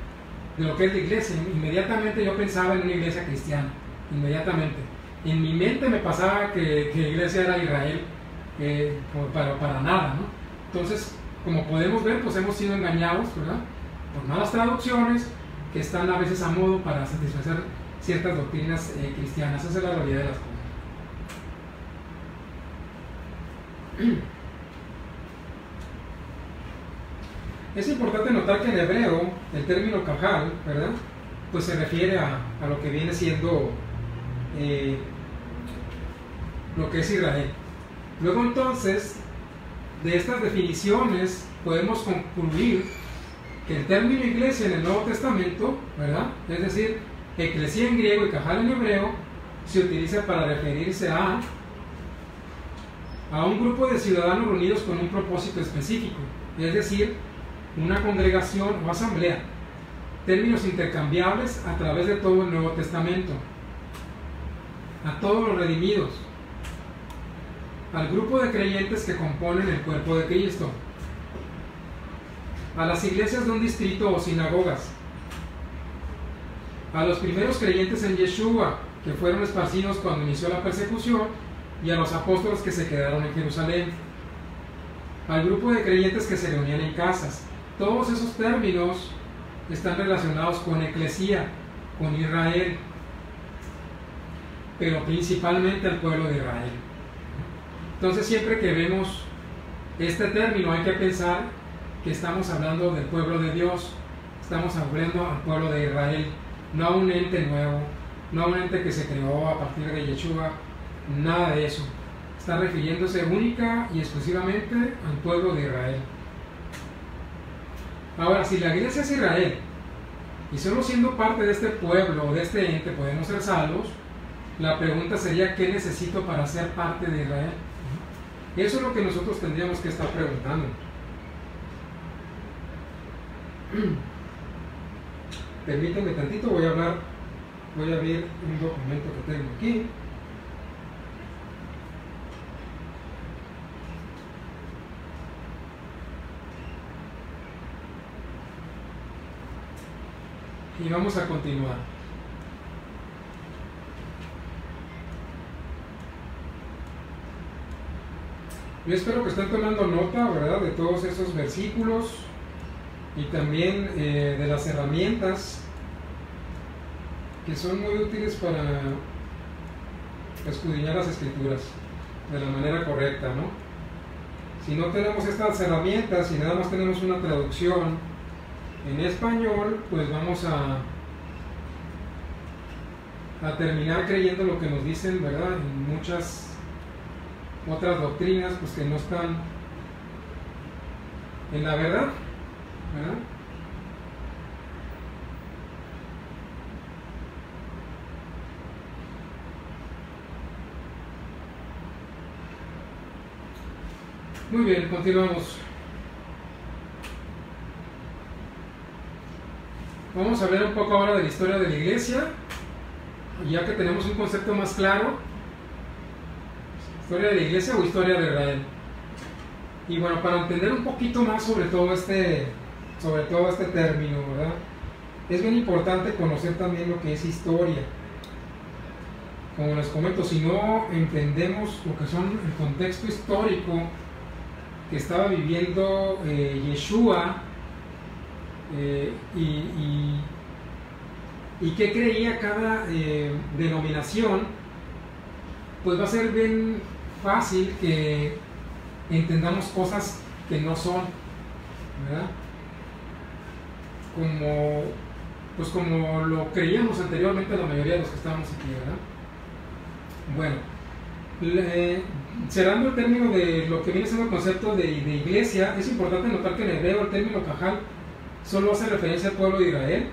de lo que es la iglesia. Inmediatamente yo pensaba en una iglesia cristiana, inmediatamente. En mi mente me pasaba que la iglesia era Israel, para nada, ¿no? Entonces, como podemos ver, pues hemos sido engañados, ¿verdad?, por malas traducciones que están a veces a modo para satisfacer ciertas doctrinas cristianas. Esa es la realidad de las cosas. Es importante notar que en hebreo el término kahal, ¿verdad?, pues se refiere a lo que viene siendo lo que es Israel. Luego entonces, de estas definiciones podemos concluir que el término iglesia en el Nuevo Testamento, ¿verdad?, es decir, eclesía en griego y kahal en hebreo, se utiliza para referirse a un grupo de ciudadanos reunidos con un propósito específico, es decir, una congregación o asamblea, términos intercambiables a través de todo el Nuevo Testamento, a todos los redimidos, al grupo de creyentes que componen el cuerpo de Cristo, a las iglesias de un distrito o sinagogas, a los primeros creyentes en Yeshua, que fueron esparcidos cuando inició la persecución, y a los apóstoles que se quedaron en Jerusalén, al grupo de creyentes que se reunían en casas. Todos esos términos están relacionados con eclesía, con Israel, pero principalmente al pueblo de Israel. Entonces, siempre que vemos este término hay que pensar que estamos hablando del pueblo de Dios, estamos hablando al pueblo de Israel, no a un ente nuevo, no a un ente que se creó a partir de Yeshua, nada de eso. Está refiriéndose única y exclusivamente al pueblo de Israel. Ahora, si la iglesia es Israel y solo siendo parte de este pueblo o de este ente podemos ser salvos, la pregunta sería: ¿qué necesito para ser parte de Israel? Eso es lo que nosotros tendríamos que estar preguntando. Permítanme tantito, voy a abrir un documento que tengo aquí. Y vamos a continuar. Yo espero que estén tomando nota, ¿verdad?, de todos esos versículos y también de las herramientas que son muy útiles para escudriñar las escrituras de la manera correcta, ¿no? Si no tenemos estas herramientas y nada más tenemos una traducción en español, pues vamos a terminar creyendo lo que nos dicen, ¿verdad?, en muchas otras doctrinas, pues que no están en la verdad, ¿verdad? Muy bien, continuamos. Vamos a hablar un poco ahora de la historia de la iglesia, ya que tenemos un concepto más claro. ¿Historia de la iglesia o historia de Israel? Y bueno, para entender un poquito más sobre todo este término, ¿verdad?, es bien importante conocer también lo que es historia. Como les comento, si no entendemos lo que son el contexto histórico que estaba viviendo Yeshua y qué creía cada denominación, pues va a ser bien fácil que entendamos cosas que no son, ¿verdad?, como lo creíamos anteriormente la mayoría de los que estábamos aquí, ¿verdad? Bueno, cerrando el término de lo que viene siendo el concepto de iglesia, es importante notar que en hebreo el término kahal solo hace referencia al pueblo de Israel.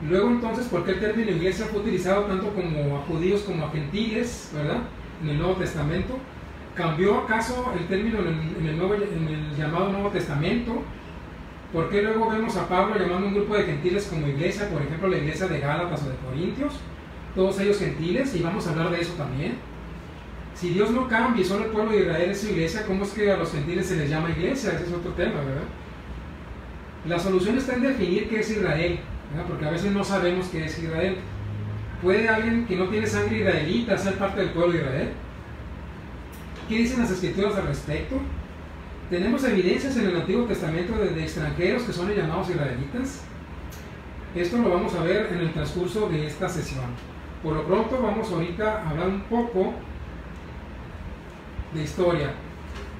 Luego entonces, ¿por qué el término iglesia fue utilizado tanto como a judíos como a gentiles, ¿verdad?, en el Nuevo Testamento? ¿Cambió acaso el término en el llamado Nuevo Testamento? ¿Por qué luego vemos a Pablo llamando a un grupo de gentiles como iglesia, por ejemplo la iglesia de Gálatas o de Corintios? todos ellos gentiles, y vamos a hablar de eso también. Si Dios no cambia y solo el pueblo de Israel es su iglesia, ¿cómo es que a los gentiles se les llama iglesia? Ese es otro tema, ¿verdad? La solución está en definir qué es Israel, ¿verdad? Porque a veces no sabemos qué es Israel. ¿Puede alguien que no tiene sangre israelita ser parte del pueblo de Israel? ¿Qué dicen las escrituras al respecto? ¿Tenemos evidencias en el Antiguo Testamento de extranjeros que son llamados israelitas? Esto lo vamos a ver en el transcurso de esta sesión. Por lo pronto vamos ahorita a hablar un poco de historia.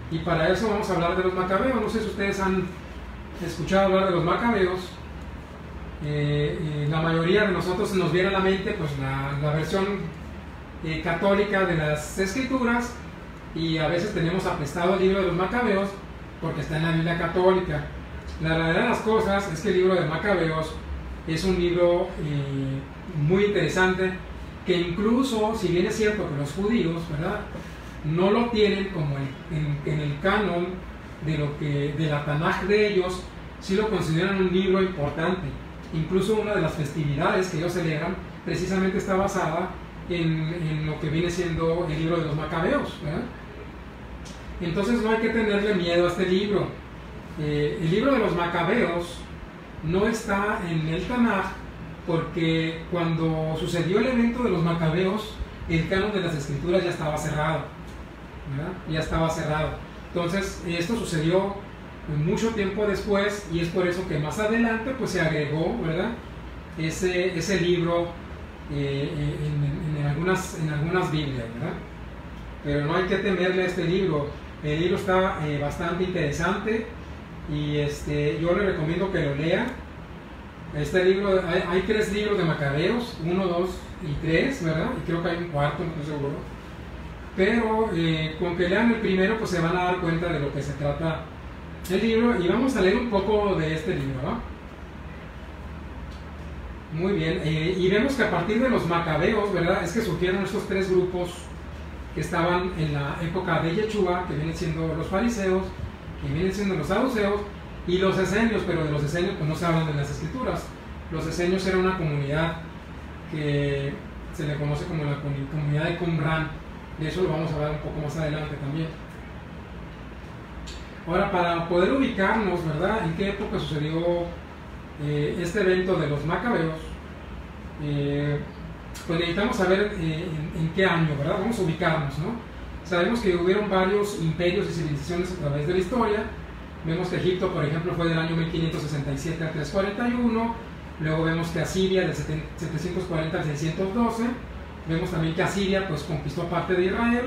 Y para eso vamos a hablar de los macabeos. No sé si ustedes han escuchado hablar de los macabeos. La mayoría de nosotros nos viene a la mente pues la versión católica de las escrituras, y a veces tenemos aprestado el libro de los macabeos porque está en la Biblia católica. La realidad de las cosas es que el libro de Macabeos es un libro muy interesante, que incluso, si bien es cierto que los judíos, ¿verdad?, no lo tienen como en el canon de la Tanaj de ellos, sí lo consideran un libro importante. Incluso una de las festividades que ellos celebran precisamente está basada en lo que viene siendo el libro de los Macabeos, ¿verdad? Entonces no hay que tenerle miedo a este libro. El libro de los Macabeos no está en el Tanaj, porque cuando sucedió el evento de los Macabeos, el canon de las escrituras ya estaba cerrado, ¿verdad? Ya estaba cerrado. Entonces esto sucedió mucho tiempo después, y es por eso que más adelante pues se agregó, ¿verdad?, ese libro en algunas Biblias, ¿verdad? Pero no hay que temerle a este libro. El libro está bastante interesante, y yo le recomiendo que lo lea. Este libro, hay 3 libros de Macabeos, 1, 2 y 3, ¿verdad? Y creo que hay un cuarto, no estoy seguro. Pero con que lean el primero pues se van a dar cuenta de lo que se trata el libro, y vamos a leer un poco de este libro, ¿no? Muy bien, y vemos que a partir de los Macabeos, ¿verdad?, es que surgieron estos 3 grupos que estaban en la época de Yeshua, que vienen siendo los fariseos, que vienen siendo los saduceos, y los esenios. Pero de los esenios pues no se hablan en las escrituras. Los esenios era una comunidad que se le conoce como la comunidad de Qumran. De eso lo vamos a hablar un poco más adelante también. Ahora, para poder ubicarnos, ¿verdad?, en qué época sucedió este evento de los Macabeos, pues necesitamos saber en qué año, ¿verdad? Vamos a ubicarnos, ¿no? Sabemos que hubieron varios imperios y civilizaciones a través de la historia. Vemos que Egipto, por ejemplo, fue del año 1567 al 341. Luego vemos que Asiria del 740 al 612. Vemos también que Asiria pues conquistó parte de Israel.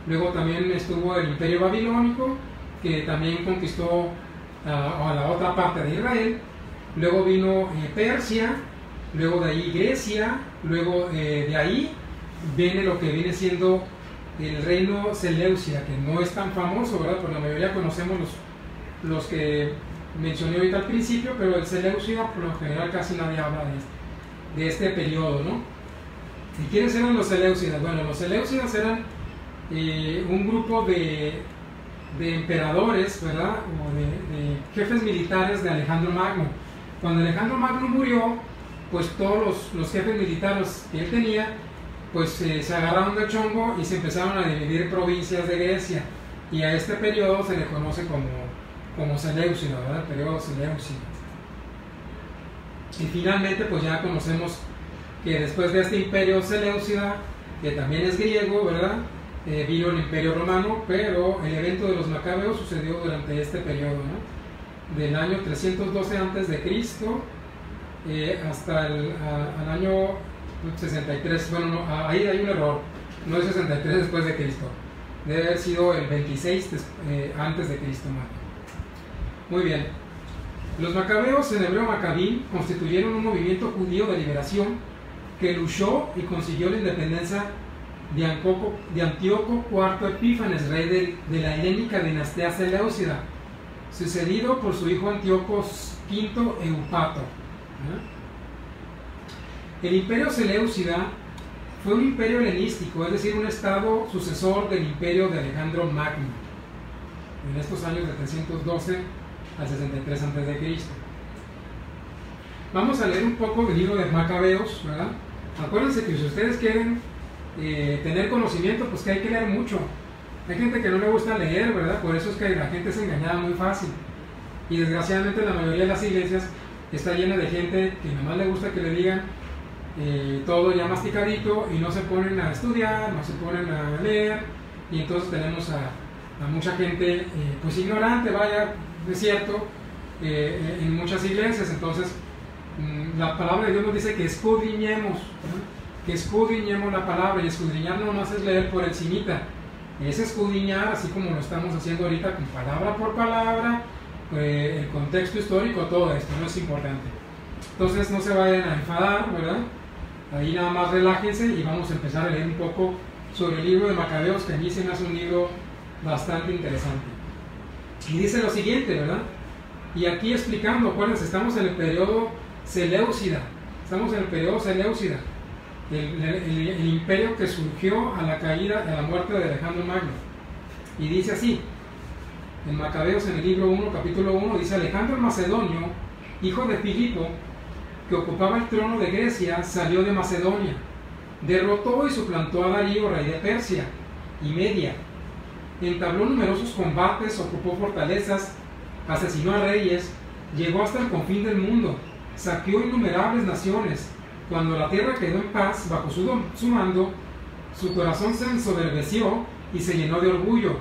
Luego también estuvo el Imperio Babilónico, que también conquistó a la otra parte de Israel. Luego vino Persia, luego de ahí Grecia, luego de ahí viene lo que viene siendo el reino Seleucia, que no es tan famoso, ¿verdad? Por la mayoría conocemos los que mencioné ahorita al principio, pero el Seleucia por lo general casi nadie habla de este periodo, ¿no? ¿Y quiénes eran los Seleucidas? Bueno, los Seleucidas eran un grupo de emperadores, ¿verdad?, o de jefes militares de Alejandro Magno. Cuando Alejandro Magno murió, pues todos los jefes militares que él tenía, pues se agarraron de chongo y se empezaron a dividir provincias de Grecia, y a este periodo se le conoce como Seleucida, ¿verdad?, el periodo Seleucida. Y finalmente pues ya conocemos que después de este imperio Seleucida, que también es griego, ¿verdad?, vino el Imperio Romano, pero el evento de los Macabeos sucedió durante este periodo, ¿no?, del año 312 a.C. Hasta el año 63. Bueno, no, ahí hay un error, no es 63 después de Cristo, debe haber sido el 26 antes de Cristo. Muy bien, los Macabeos, en hebreo Macabim, constituyeron un movimiento judío de liberación que luchó y consiguió la independencia de Antíoco IV Epífanes, rey de la helénica dinastía Seleucida, sucedido por su hijo Antíoco V Eupato. El imperio Seleucida fue un imperio helenístico, es decir, un estado sucesor del imperio de Alejandro Magno, en estos años de 312 al 63 a.C. Vamos a leer un poco del libro de Macabeos, ¿verdad? Acuérdense que si ustedes quieren tener conocimiento, pues que hay que leer mucho. Hay gente que no le gusta leer, ¿verdad? Por eso es que la gente se engañaba muy fácil. Y desgraciadamente la mayoría de las iglesias está llena de gente que nada más le gusta que le digan todo ya masticadito y no se ponen a estudiar, no se ponen a leer, y entonces tenemos a mucha gente pues ignorante, vaya, es cierto, en muchas iglesias. Entonces la palabra de Dios nos dice que escudriñemos, ¿no? Que escudriñemos la palabra, y escudriñar no más es leer por encimita, es escudriñar así como lo estamos haciendo ahorita, con palabra por palabra, el contexto histórico, todo esto, no es importante. Entonces no se vayan a enfadar, ¿verdad? Ahí nada más relájense y vamos a empezar a leer un poco sobre el libro de Macabeos, que a mí se me hace un libro bastante interesante. Y dice lo siguiente, ¿verdad? Y aquí explicando, acuérdense, estamos en el periodo Seleucida, el imperio que surgió a la caída, a la muerte de Alejandro Magno. Y dice así, en Macabeos, en el libro 1, capítulo 1, dice: Alejandro el Macedonio, hijo de Filipo, que ocupaba el trono de Grecia, salió de Macedonia, derrotó y suplantó a Darío, rey de Persia y Media, entabló numerosos combates, ocupó fortalezas, asesinó a reyes, llegó hasta el confín del mundo, saqueó innumerables naciones. Cuando la tierra quedó en paz bajo su mando, su corazón se ensoberbeció y se llenó de orgullo.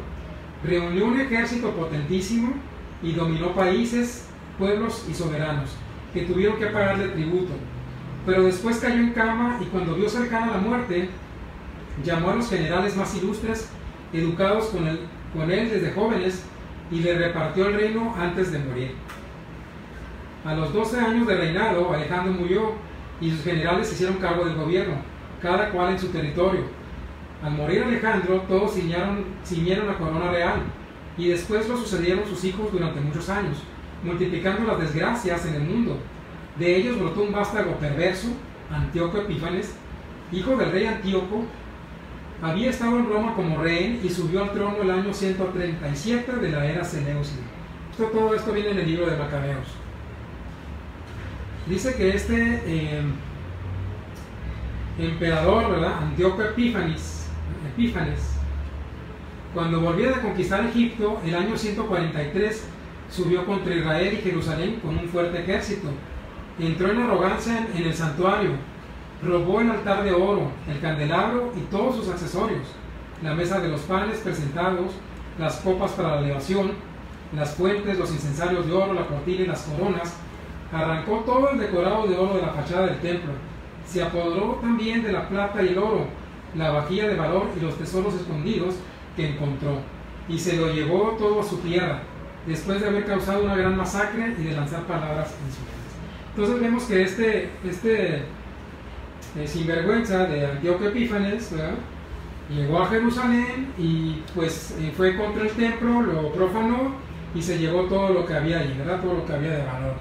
Reunió un ejército potentísimo y dominó países, pueblos y soberanos, que tuvieron que pagarle tributo. Pero después cayó en cama, y cuando vio cercana la muerte, llamó a los generales más ilustres, educados con él desde jóvenes, y le repartió el reino antes de morir. A los 12 años de reinado, Alejandro murió, y sus generales se hicieron cargo del gobierno, cada cual en su territorio. Al morir Alejandro, todos ciñeron la corona real, y después lo sucedieron sus hijos durante muchos años, multiplicando las desgracias en el mundo. De ellos brotó un vástago perverso, Antíoco Epífanes, hijo del rey Antíoco. Había estado en Roma como rehén y subió al trono el año 137 de la era Seleucida. Todo esto viene en el libro de Macabeos. Dice que este emperador, ¿verdad?, Antíoco Epífanes, cuando volvía de conquistar Egipto, el año 143, subió contra Israel y Jerusalén con un fuerte ejército. Entró en arrogancia en el santuario, robó el altar de oro, el candelabro y todos sus accesorios, la mesa de los panes presentados, las copas para la libación, las fuentes, los incensarios de oro, la cortina y las coronas. Arrancó todo el decorado de oro de la fachada del templo. Se apoderó también de la plata y el oro, la vajilla de valor y los tesoros escondidos que encontró, y se lo llevó todo a su tierra, después de haber causado una gran masacre y de lanzar palabras insultantes. Entonces vemos que este sinvergüenza de Antíoco Epífanes, ¿verdad?, llegó a Jerusalén y pues fue contra el templo, lo profanó y se llevó todo lo que había allí, ¿verdad?, todo lo que había de valor.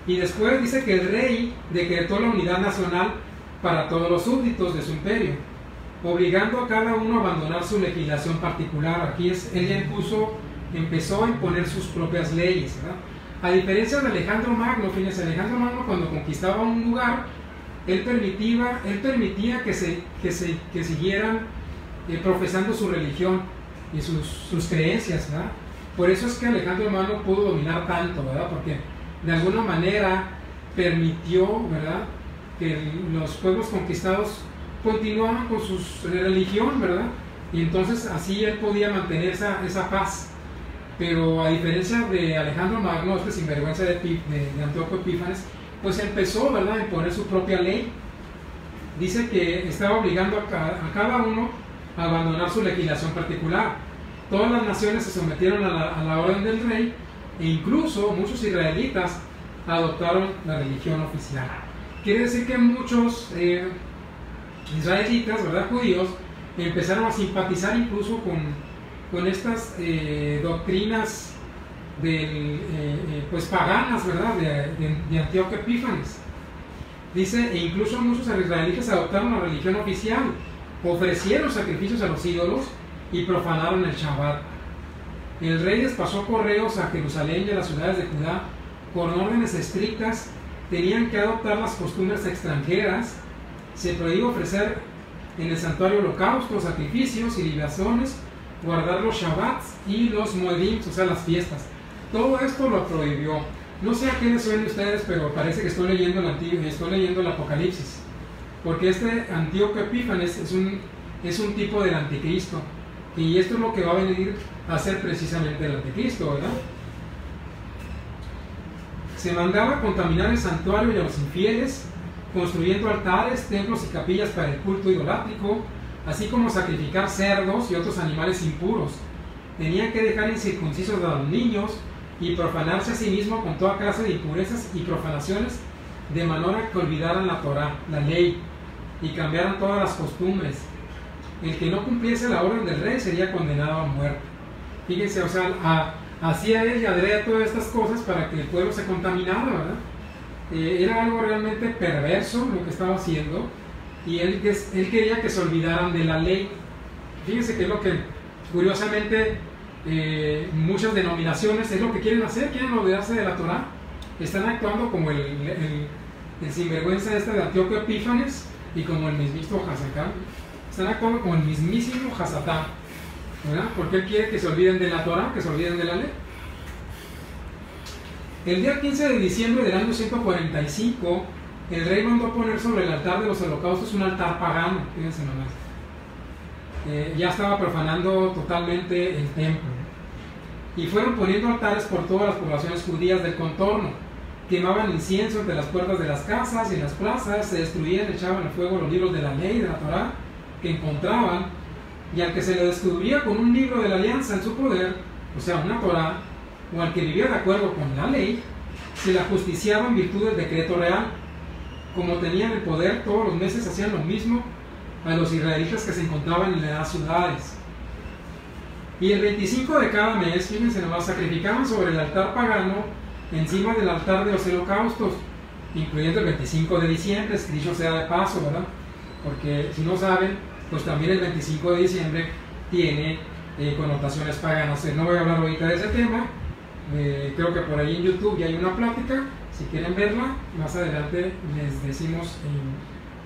Y después dice que el rey decretó la unidad nacional para todos los súbditos de su imperio, obligando a cada uno a abandonar su legislación particular. Aquí él ya empezó a imponer sus propias leyes, ¿verdad? A diferencia de Alejandro Magno, fíjense, Alejandro Magno cuando conquistaba un lugar, él permitía que siguieran profesando su religión y sus creencias, ¿verdad? Por eso es que Alejandro Magno pudo dominar tanto, ¿verdad? Porque de alguna manera permitió, ¿verdad?, que los pueblos conquistados continuaban con su religión, ¿verdad? Y entonces así él podía mantener esa paz. Pero a diferencia de Alejandro Magno, este sinvergüenza de Antíoco Epífanes, pues empezó, ¿verdad?, a imponer su propia ley. Dice que estaba obligando a cada uno a abandonar su legislación particular. Todas las naciones se sometieron a la orden del rey, e incluso muchos israelitas adoptaron la religión oficial. Quiere decir que muchos israelitas, ¿verdad?, judíos, empezaron a simpatizar incluso con estas doctrinas pues paganas, ¿verdad?, de Antíoco Epífanes. Dice, e incluso muchos israelitas adoptaron la religión oficial, ofrecieron sacrificios a los ídolos y profanaron el Shabbat. El rey despachó correos a Jerusalén y a las ciudades de Judá con órdenes estrictas tenían que adoptar las costumbres extranjeras, se prohibió ofrecer en el santuario holocaustos, sacrificios y libaciones, guardar los shabbats y los moedim, o sea, las fiestas. Todo esto lo prohibió. No sé a qué les suene a ustedes, pero parece que estoy leyendo el Apocalipsis, porque este Antíoco Epífanes es un tipo del anticristo, y esto es lo que va a venir a ser precisamente el anticristo, ¿verdad? Se mandaba contaminar el santuario y a los infieles, construyendo altares, templos y capillas para el culto idolátrico, así como sacrificar cerdos y otros animales impuros. Tenían que dejar incircuncisos a los niños y profanarse a sí mismo con toda clase de impurezas y profanaciones, de manera que olvidaran la Torá, la ley, y cambiaran todas las costumbres. El que no cumpliese la orden del rey sería condenado a muerte. Fíjense, o sea, hacía él y adrede todas estas cosas para que el pueblo se contaminara, ¿verdad? Era algo realmente perverso lo que estaba haciendo, y él quería que se olvidaran de la ley. Fíjense que es lo que, curiosamente, muchas denominaciones es lo que quieren hacer, quieren olvidarse de la Torá. Están actuando como el sinvergüenza de Antíoco Epífanes y como el mismísimo Hasatán. Están actuando como el mismísimo Hasatán, ¿verdad? Porque él quiere que se olviden de la Torá, que se olviden de la ley. El día 15 de diciembre del año 145, el rey mandó poner sobre el altar de los holocaustos un altar pagano. Fíjense nomás. Ya estaba profanando totalmente el templo. Y fueron poniendo altares por todas las poblaciones judías del contorno. Quemaban incienso entre las puertas de las casas y en las plazas, se destruían, echaban al fuego los libros de la ley, de la Torá, que encontraban, y al que se le descubría con un libro de la alianza en su poder, o sea, una Torá, o al que vivía de acuerdo con la ley, se le ajusticiaba en virtud del decreto real. Como tenían el poder, todos los meses hacían lo mismo a los israelitas que se encontraban en las ciudades. Y el 25 de cada mes, fíjense nomás, sacrificaban sobre el altar pagano, encima del altar de los holocaustos, incluyendo el 25 de diciembre, dicho sea de paso, ¿verdad? Porque si no saben, pues también el 25 de diciembre tiene connotaciones paganas. No voy a hablar ahorita de ese tema, creo que por ahí en YouTube ya hay una plática, si quieren verla, más adelante les decimos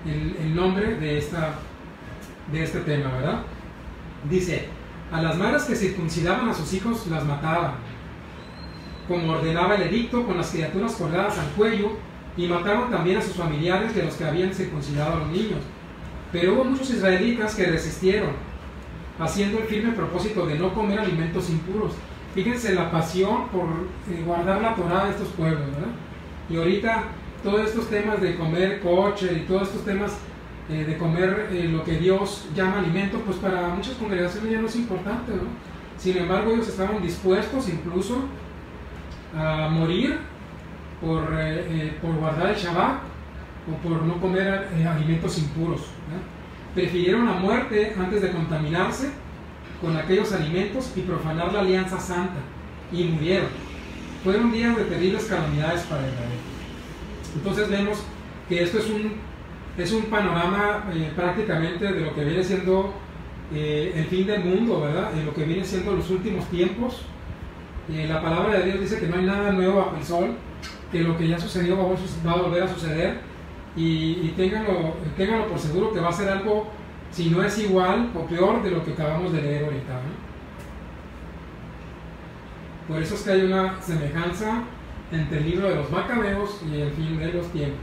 el nombre de este tema, ¿verdad? Dice: a las madres que circuncidaban a sus hijos las mataban, como ordenaba el edicto, con las criaturas colgadas al cuello, y mataban también a sus familiares de los que habían circuncidado a los niños. Pero hubo muchos israelitas que resistieron, haciendo el firme propósito de no comer alimentos impuros. Fíjense la pasión por guardar la Torá de estos pueblos, ¿verdad? Y ahorita todos estos temas de comer coche y todos estos temas de comer lo que Dios llama alimento, pues para muchas congregaciones ya no es importante, ¿no? Sin embargo, ellos estaban dispuestos incluso a morir por guardar el Shabbat o por no comer alimentos impuros, ¿verdad? Prefirieron la muerte antes de contaminarse con aquellos alimentos y profanar la alianza santa, y murieron. Fueron días de terribles calamidades para Israel. Entonces vemos que esto es un panorama prácticamente de lo que viene siendo el fin del mundo, ¿verdad? Lo que viene siendo los últimos tiempos. La palabra de Dios dice que no hay nada nuevo bajo el sol, que lo que ya sucedió va a volver a suceder, y ténganlo por seguro que va a ser algo, si no es igual o peor de lo que acabamos de leer ahorita, ¿no? Por eso es que hay una semejanza entre el libro de los Macabeos y el fin de los tiempos.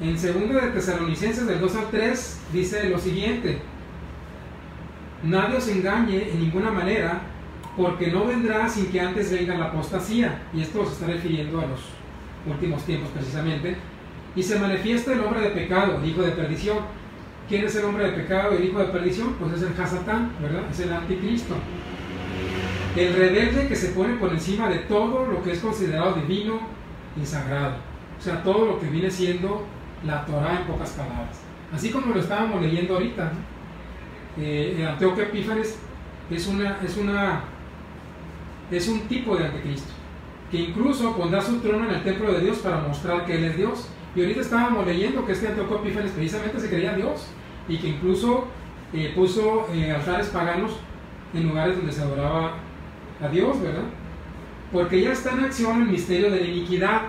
En 2 de Tesalonicenses del 2 al 3 dice lo siguiente: nadie os engañe en ninguna manera, porque no vendrá sin que antes venga la apostasía, y esto se está refiriendo a los últimos tiempos precisamente, y se manifiesta el hombre de pecado, el hijo de perdición. ¿Quién es el hombre de pecado y el hijo de perdición? Pues es el Hasatán, ¿verdad? Es el anticristo, el rebelde que se pone por encima de todo lo que es considerado divino y sagrado, o sea, todo lo que viene siendo la Torá, en pocas palabras, así como lo estábamos leyendo ahorita, ¿no? El Antíoco Epífanes es un tipo de anticristo que incluso pondrá su trono en el templo de Dios para mostrar que Él es Dios. Y ahorita estábamos leyendo que este Antíoco Epífanes precisamente se creía Dios, y que incluso puso altares paganos en lugares donde se adoraba a Dios, ¿verdad? Porque ya está en acción el misterio de la iniquidad,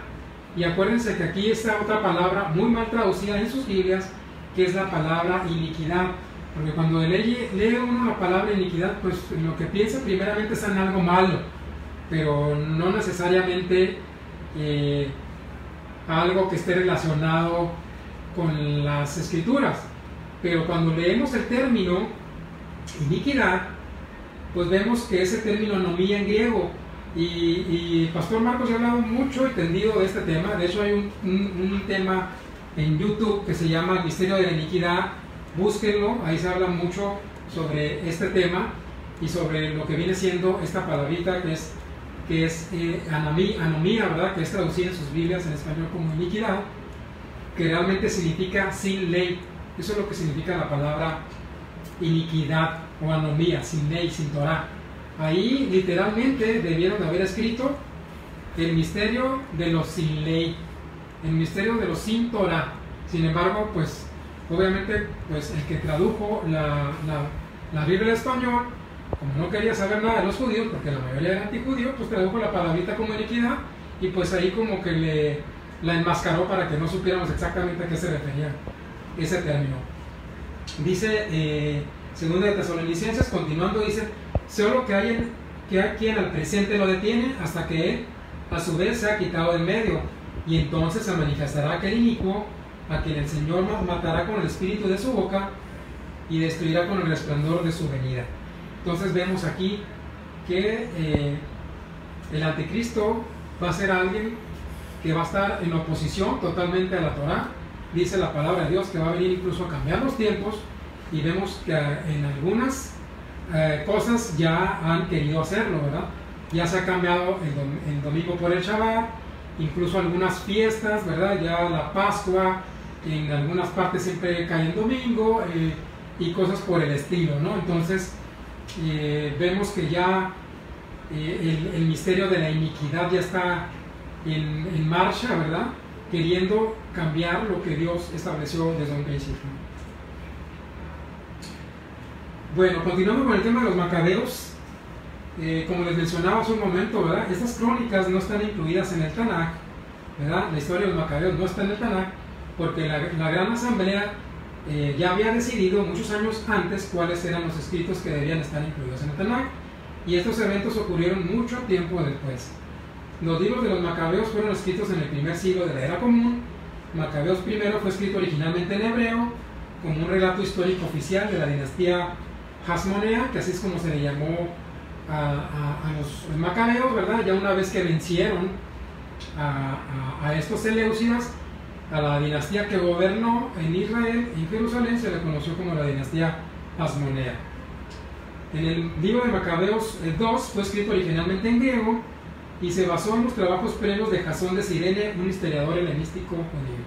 Y acuérdense que aquí está otra palabra muy mal traducida en sus Biblias, que es la palabra iniquidad. Porque cuando lee uno la palabra iniquidad, pues lo que piensa primeramente es en algo malo, pero no necesariamente algo que esté relacionado con las escrituras. Pero cuando leemos el término iniquidad, pues vemos que ese término anomía en griego. Y Pastor Marcos ha hablado mucho y tendido de este tema. De hecho hay un tema en YouTube que se llama El misterio de la iniquidad. Búsquenlo, ahí se habla mucho sobre este tema y sobre lo que viene siendo esta palabrita que es anomía, ¿verdad? Que es traducida en sus Biblias en español como iniquidad, que realmente significa sin ley. Eso es lo que significa la palabra iniquidad o anomía, sin ley, sin Torah. Ahí literalmente debieron de haber escrito el misterio de los sin ley, el misterio de los sin Torah. Sin embargo, pues obviamente pues el que tradujo la Biblia al español, como no quería saber nada de los judíos, porque la mayoría era antijudío, pues tradujo la palabrita como iniquidad y pues ahí como que la enmascaró para que no supiéramos exactamente a qué se refería ese término. Dice Segunda de Tesalonicenses, continuando, dice: solo que hay quien al presente lo detiene hasta que él a su vez se ha quitado del medio, y entonces se manifestará aquel inicuo a quien el Señor matará con el espíritu de su boca y destruirá con el resplandor de su venida. Entonces vemos aquí que el anticristo va a ser alguien que va a estar en oposición totalmente a la Torah. Dice la palabra de Dios que va a venir incluso a cambiar los tiempos, y vemos que en algunas cosas ya han querido hacerlo, ¿verdad? Ya se ha cambiado el domingo por el Shabbat, incluso algunas fiestas, ¿verdad? Ya la Pascua en algunas partes siempre cae en domingo, y cosas por el estilo, ¿no? Entonces vemos que ya el misterio de la iniquidad ya está en marcha, ¿verdad? Queriendo cambiar lo que Dios estableció desde un principio. Bueno, continuando con el tema de los macabeos, como les mencionaba hace un momento, ¿verdad? Estas crónicas no están incluidas en el Tanaj, ¿verdad? La historia de los macabeos no está en el Tanaj, porque la Gran Asamblea ya había decidido muchos años antes cuáles eran los escritos que debían estar incluidos en el Tanaj, y estos eventos ocurrieron mucho tiempo después. Los libros de los macabeos fueron escritos en el primer siglo de la Era Común. Macabeos primero fue escrito originalmente en hebreo, como un relato histórico oficial de la dinastía Hasmonea, que así es como se le llamó a los macabeos, ¿verdad? Ya una vez que vencieron a estos seleucidas, a la dinastía que gobernó en Israel, en Jerusalén, se le conoció como la dinastía Hasmonea. En el libro de Macabeos 2 fue escrito originalmente en griego y se basó en los trabajos previos de Jasón de Cirene, un historiador helenístico judío.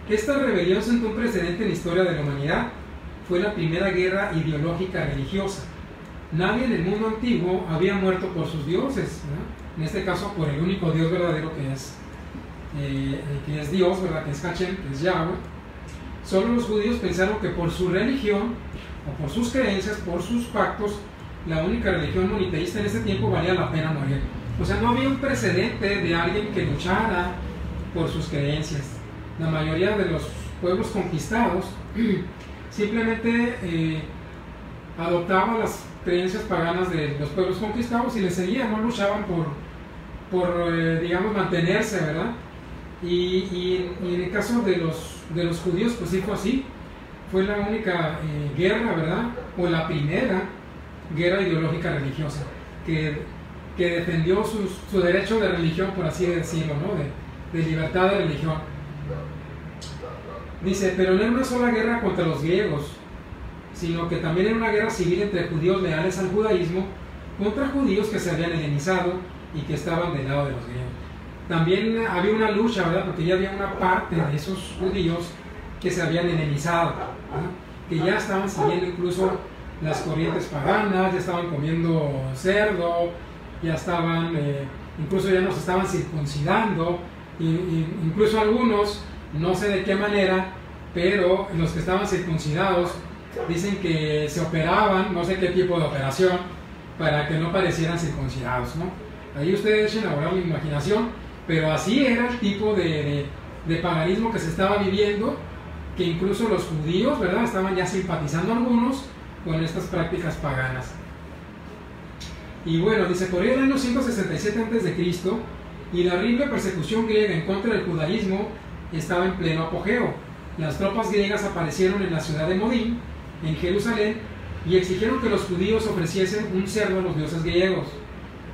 Esta rebelión sentó un precedente en la historia de la humanidad. Fue la primera guerra ideológica religiosa. Nadie en el mundo antiguo había muerto por sus dioses, ¿verdad? En este caso por el único Dios verdadero que es Dios, ¿verdad? Que es Hashem, que es Yahweh. Solo los judíos pensaron que por su religión, o por sus creencias, por sus pactos, la única religión moniteísta en ese tiempo valía la pena morir. O sea, no había un precedente de alguien que luchara por sus creencias. La mayoría de los pueblos conquistados simplemente adoptaban las creencias paganas de los pueblos conquistados y les seguían, no luchaban por digamos, mantenerse, ¿verdad? Y en el caso de los judíos, pues sí fue así. Fue la única guerra, ¿verdad? O la primera guerra ideológica religiosa que defendió su derecho de religión, por así decirlo, ¿no? De libertad de religión. Dice, pero no era una sola guerra contra los griegos, sino que también era una guerra civil entre judíos leales al judaísmo contra judíos que se habían helenizado y que estaban del lado de los griegos. También había una lucha, ¿verdad? Porque ya había una parte de esos judíos que se habían helenizado, ¿verdad? Que ya estaban siguiendo incluso las corrientes paganas, ya estaban comiendo cerdo, ya estaban, incluso ya nos estaban circuncidando, incluso algunos, no sé de qué manera, pero los que estaban circuncidados dicen que se operaban, no sé qué tipo de operación, para que no parecieran circuncidados, ¿no? Ahí ustedes echen a volar la imaginación, Pero así era el tipo de paganismo que se estaba viviendo, que incluso los judíos, ¿verdad?, estaban ya simpatizando algunos con estas prácticas paganas. Y bueno, dice, corría el año 167 a.C. y la horrible persecución griega en contra del judaísmo estaba en pleno apogeo. Las tropas griegas aparecieron en la ciudad de Modín, en Jerusalén, y exigieron que los judíos ofreciesen un cerdo a los dioses griegos.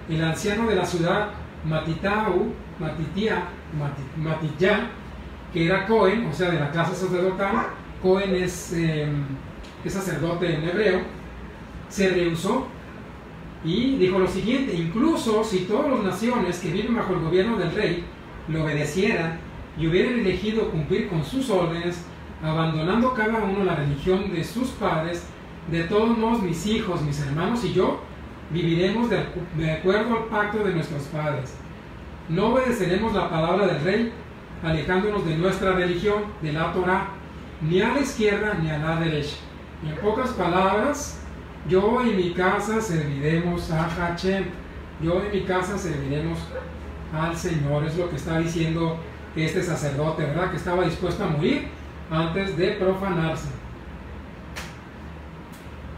El anciano de la ciudad, Matitya, que era Cohen, o sea, de la clase sacerdotal, Cohen es sacerdote en hebreo, se rehusó y dijo lo siguiente: incluso si todas las naciones que viven bajo el gobierno del rey le obedecieran y hubieran elegido cumplir con sus órdenes, abandonando cada uno la religión de sus padres, de todos modos mis hijos, mis hermanos y yo viviremos de acuerdo al pacto de nuestros padres. No obedeceremos la palabra del rey, alejándonos de nuestra religión, de la Torah, ni a la izquierda ni a la derecha. En pocas palabras, yo y mi casa serviremos a Hashem. Yo y mi casa serviremos al Señor. Es lo que está diciendo este sacerdote, ¿verdad?, que estaba dispuesto a morir antes de profanarse.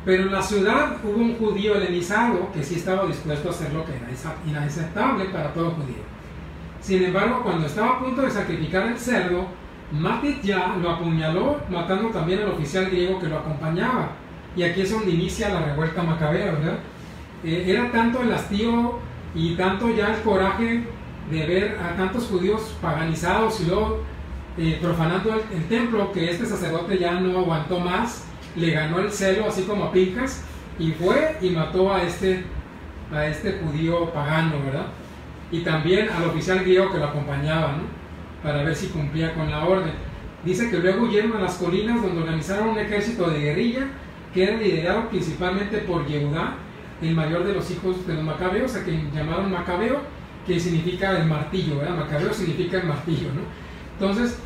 Pero en la ciudad hubo un judío helenizado que sí estaba dispuesto a hacer lo que era inaceptable para todo judío. Sin embargo, cuando estaba a punto de sacrificar el cerdo, Matitya lo apuñaló, matando también al oficial griego que lo acompañaba. Y aquí es donde inicia la revuelta macabea, ¿verdad? Era tanto el hastío y tanto ya el coraje de ver a tantos judíos paganizados y luego profanando el templo, que este sacerdote ya no aguantó más, le ganó el celo así como a Pinjas y fue y mató a este judío pagano, ¿verdad? Y también al oficial griego que lo acompañaba, ¿no?, para ver si cumplía con la orden. Dice que luego huyeron a las colinas, donde organizaron un ejército de guerrilla que era liderado principalmente por Yehudá, el mayor de los hijos de los macabeos, a quien llamaron Macabeo, que significa el martillo, ¿verdad? Macabeo significa el martillo, ¿no? Entonces,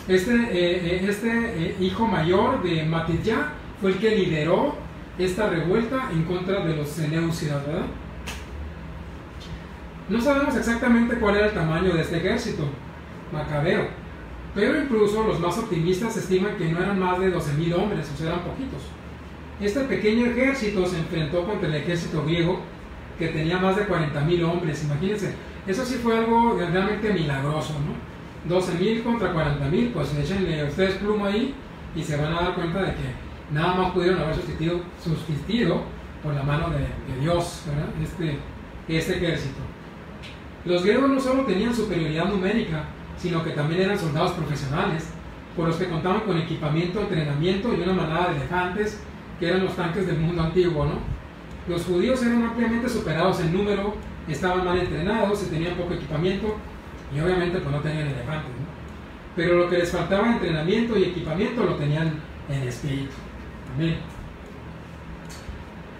este hijo mayor de Matitya fue el que lideró esta revuelta en contra de los seleucidas, ¿verdad? No sabemos exactamente cuál era el tamaño de este ejército macabeo, pero incluso los más optimistas estiman que no eran más de 12.000 hombres, o sea, eran poquitos. Este pequeño ejército se enfrentó contra el ejército griego, que tenía más de 40.000 hombres. Imagínense, eso sí fue algo realmente milagroso, ¿no? 12.000 contra 40.000, pues échenle ustedes pluma ahí y se van a dar cuenta de que nada más pudieron haber subsistido por la mano de Dios, ¿verdad?, este ejército. Los griegos no solo tenían superioridad numérica, sino que también eran soldados profesionales, por los que contaban con equipamiento, entrenamiento y una manada de elefantes, que eran los tanques del mundo antiguo, ¿no? Los judíos eran ampliamente superados en número, estaban mal entrenados, se tenían poco equipamiento y obviamente pues no tenían elefantes, ¿no? Pero lo que les faltaba de entrenamiento y equipamiento lo tenían en espíritu. Amén.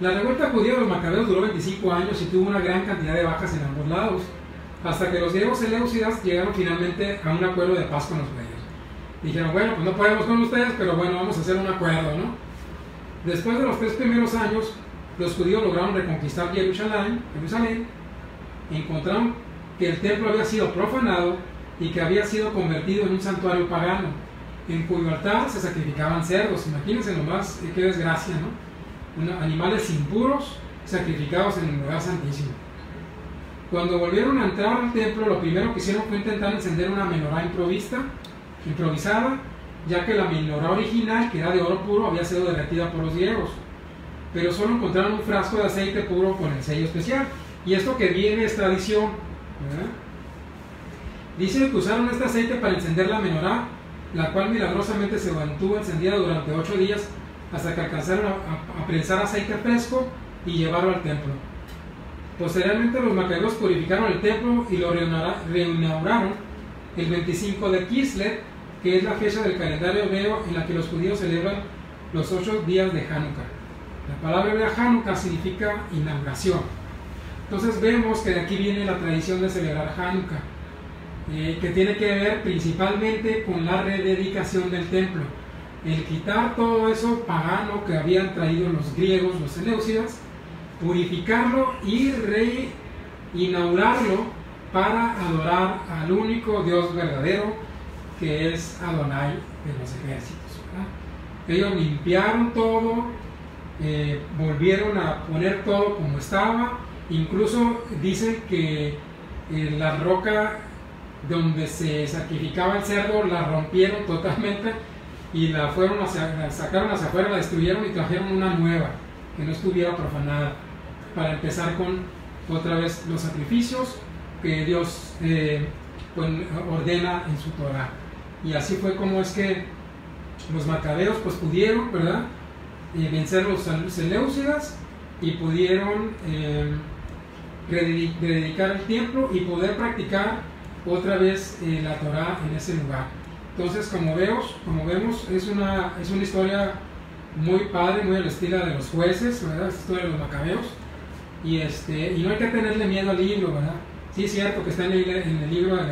La revuelta judía de los macabeos duró 25 años y tuvo una gran cantidad de bajas en ambos lados, hasta que los griegos seleucidas llegaron finalmente a un acuerdo de paz con los griegos. Dijeron, bueno, pues no podemos con ustedes, pero bueno, vamos a hacer un acuerdo, ¿no? Después de los 3 primeros años, los judíos lograron reconquistar Jerusalén, encontraron que el templo había sido profanado y que había sido convertido en un santuario pagano, en cuyo altar se sacrificaban cerdos. Imagínense nomás qué desgracia, ¿no? Animales impuros sacrificados en el lugar santísimo. Cuando volvieron a entrar al templo, lo primero que hicieron fue intentar encender una menorá improvisada, ya que la menorá original, que era de oro puro, había sido derretida por los griegos. Pero solo encontraron un frasco de aceite puro con el sello especial. Y esto que viene es tradición, ¿verdad? Dicen que usaron este aceite para encender la menorá, la cual milagrosamente se mantuvo encendida durante 8 días hasta que alcanzaron a prensar aceite fresco y llevarlo al templo. Posteriormente los macabeos purificaron el templo y lo reinauguraron el 25 de Kislev, que es la fecha del calendario hebreo en la que los judíos celebran los 8 días de Hanukkah. La palabra hebrea Hanukkah significa inauguración. Entonces vemos que de aquí viene la tradición de celebrar Hanukkah, que tiene que ver principalmente con la rededicación del templo. El quitar todo eso pagano que habían traído los griegos, los seleucidas, purificarlo y reinaugurarlo para adorar al único Dios verdadero, que es Adonai de los ejércitos, ¿verdad? Ellos limpiaron todo, volvieron a poner todo como estaba. Incluso dicen que la roca donde se sacrificaba el cerdo la rompieron totalmente y la sacaron hacia afuera, la destruyeron y trajeron una nueva que no estuviera profanada, para empezar con otra vez los sacrificios que Dios ordena en su Torah. Y así fue como es que los macabeos pues pudieron, ¿verdad?, vencer los seleucidas y pudieron dedicar el templo y poder practicar otra vez la Torah en ese lugar. Entonces, como vemos, es una historia muy padre, muy al estilo de los jueces, ¿verdad? Es la historia de los macabeos. Y no hay que tenerle miedo al libro, ¿verdad? Sí es cierto que está en el libro de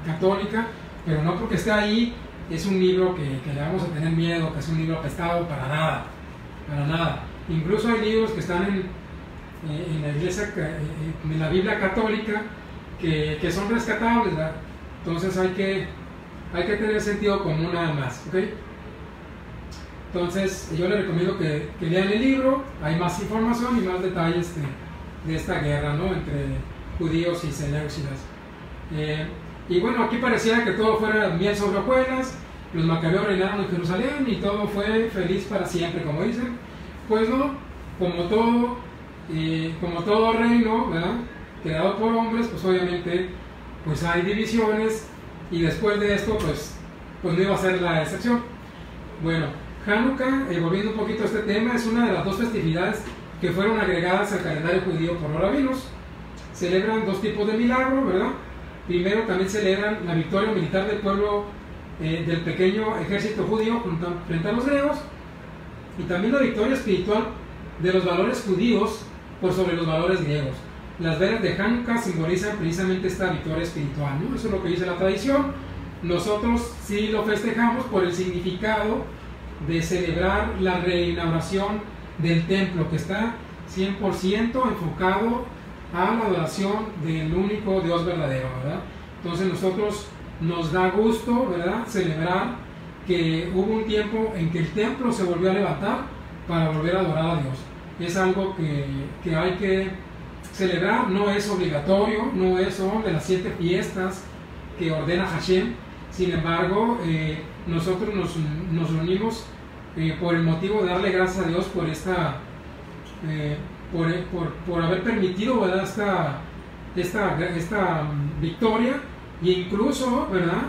Católica, pero no porque esté ahí es un libro que le vamos a tener miedo, que es un libro apestado, para nada, para nada. Incluso hay libros que están en la iglesia, en la Biblia católica, que son rescatables, ¿verdad? Entonces hay que tener sentido común nada más, ¿ok? Entonces yo les recomiendo que lean el libro. Hay más información y más detalles de esta guerra, ¿no?, entre judíos y seleucidas. Y bueno, aquí pareciera que todo fuera miel sobre hojuelas, los macabeos reinaron en Jerusalén y todo fue feliz para siempre, como dicen. Pues no, como todo reino, ¿verdad?, creado por hombres, pues obviamente pues hay divisiones, y después de esto pues no iba a ser la excepción. Bueno, Hanukkah, volviendo un poquito a este tema, es una de las dos festividades que fueron agregadas al calendario judío por los rabinos. Celebran dos tipos de milagros, ¿verdad? Primero, también celebran la victoria militar del pueblo, del pequeño ejército judío frente a los griegos, y también la victoria espiritual de los valores judíos por sobre los valores griegos. Las velas de Hanukkah simbolizan precisamente esta victoria espiritual, ¿no? Eso es lo que dice la tradición. Nosotros sí lo festejamos por el significado de celebrar la reinauguración del templo, que está 100% enfocado a la adoración del único Dios verdadero, ¿verdad? Entonces nosotros nos da gusto, ¿verdad?, celebrar que hubo un tiempo en que el templo se volvió a levantar para volver a adorar a Dios. Es algo que hay que celebrar, no es obligatorio, no son de las 7 fiestas que ordena Hashem. Sin embargo, nosotros nos reunimos por el motivo de darle gracias a Dios por por haber permitido, ¿verdad?, esta victoria, e incluso, ¿verdad?,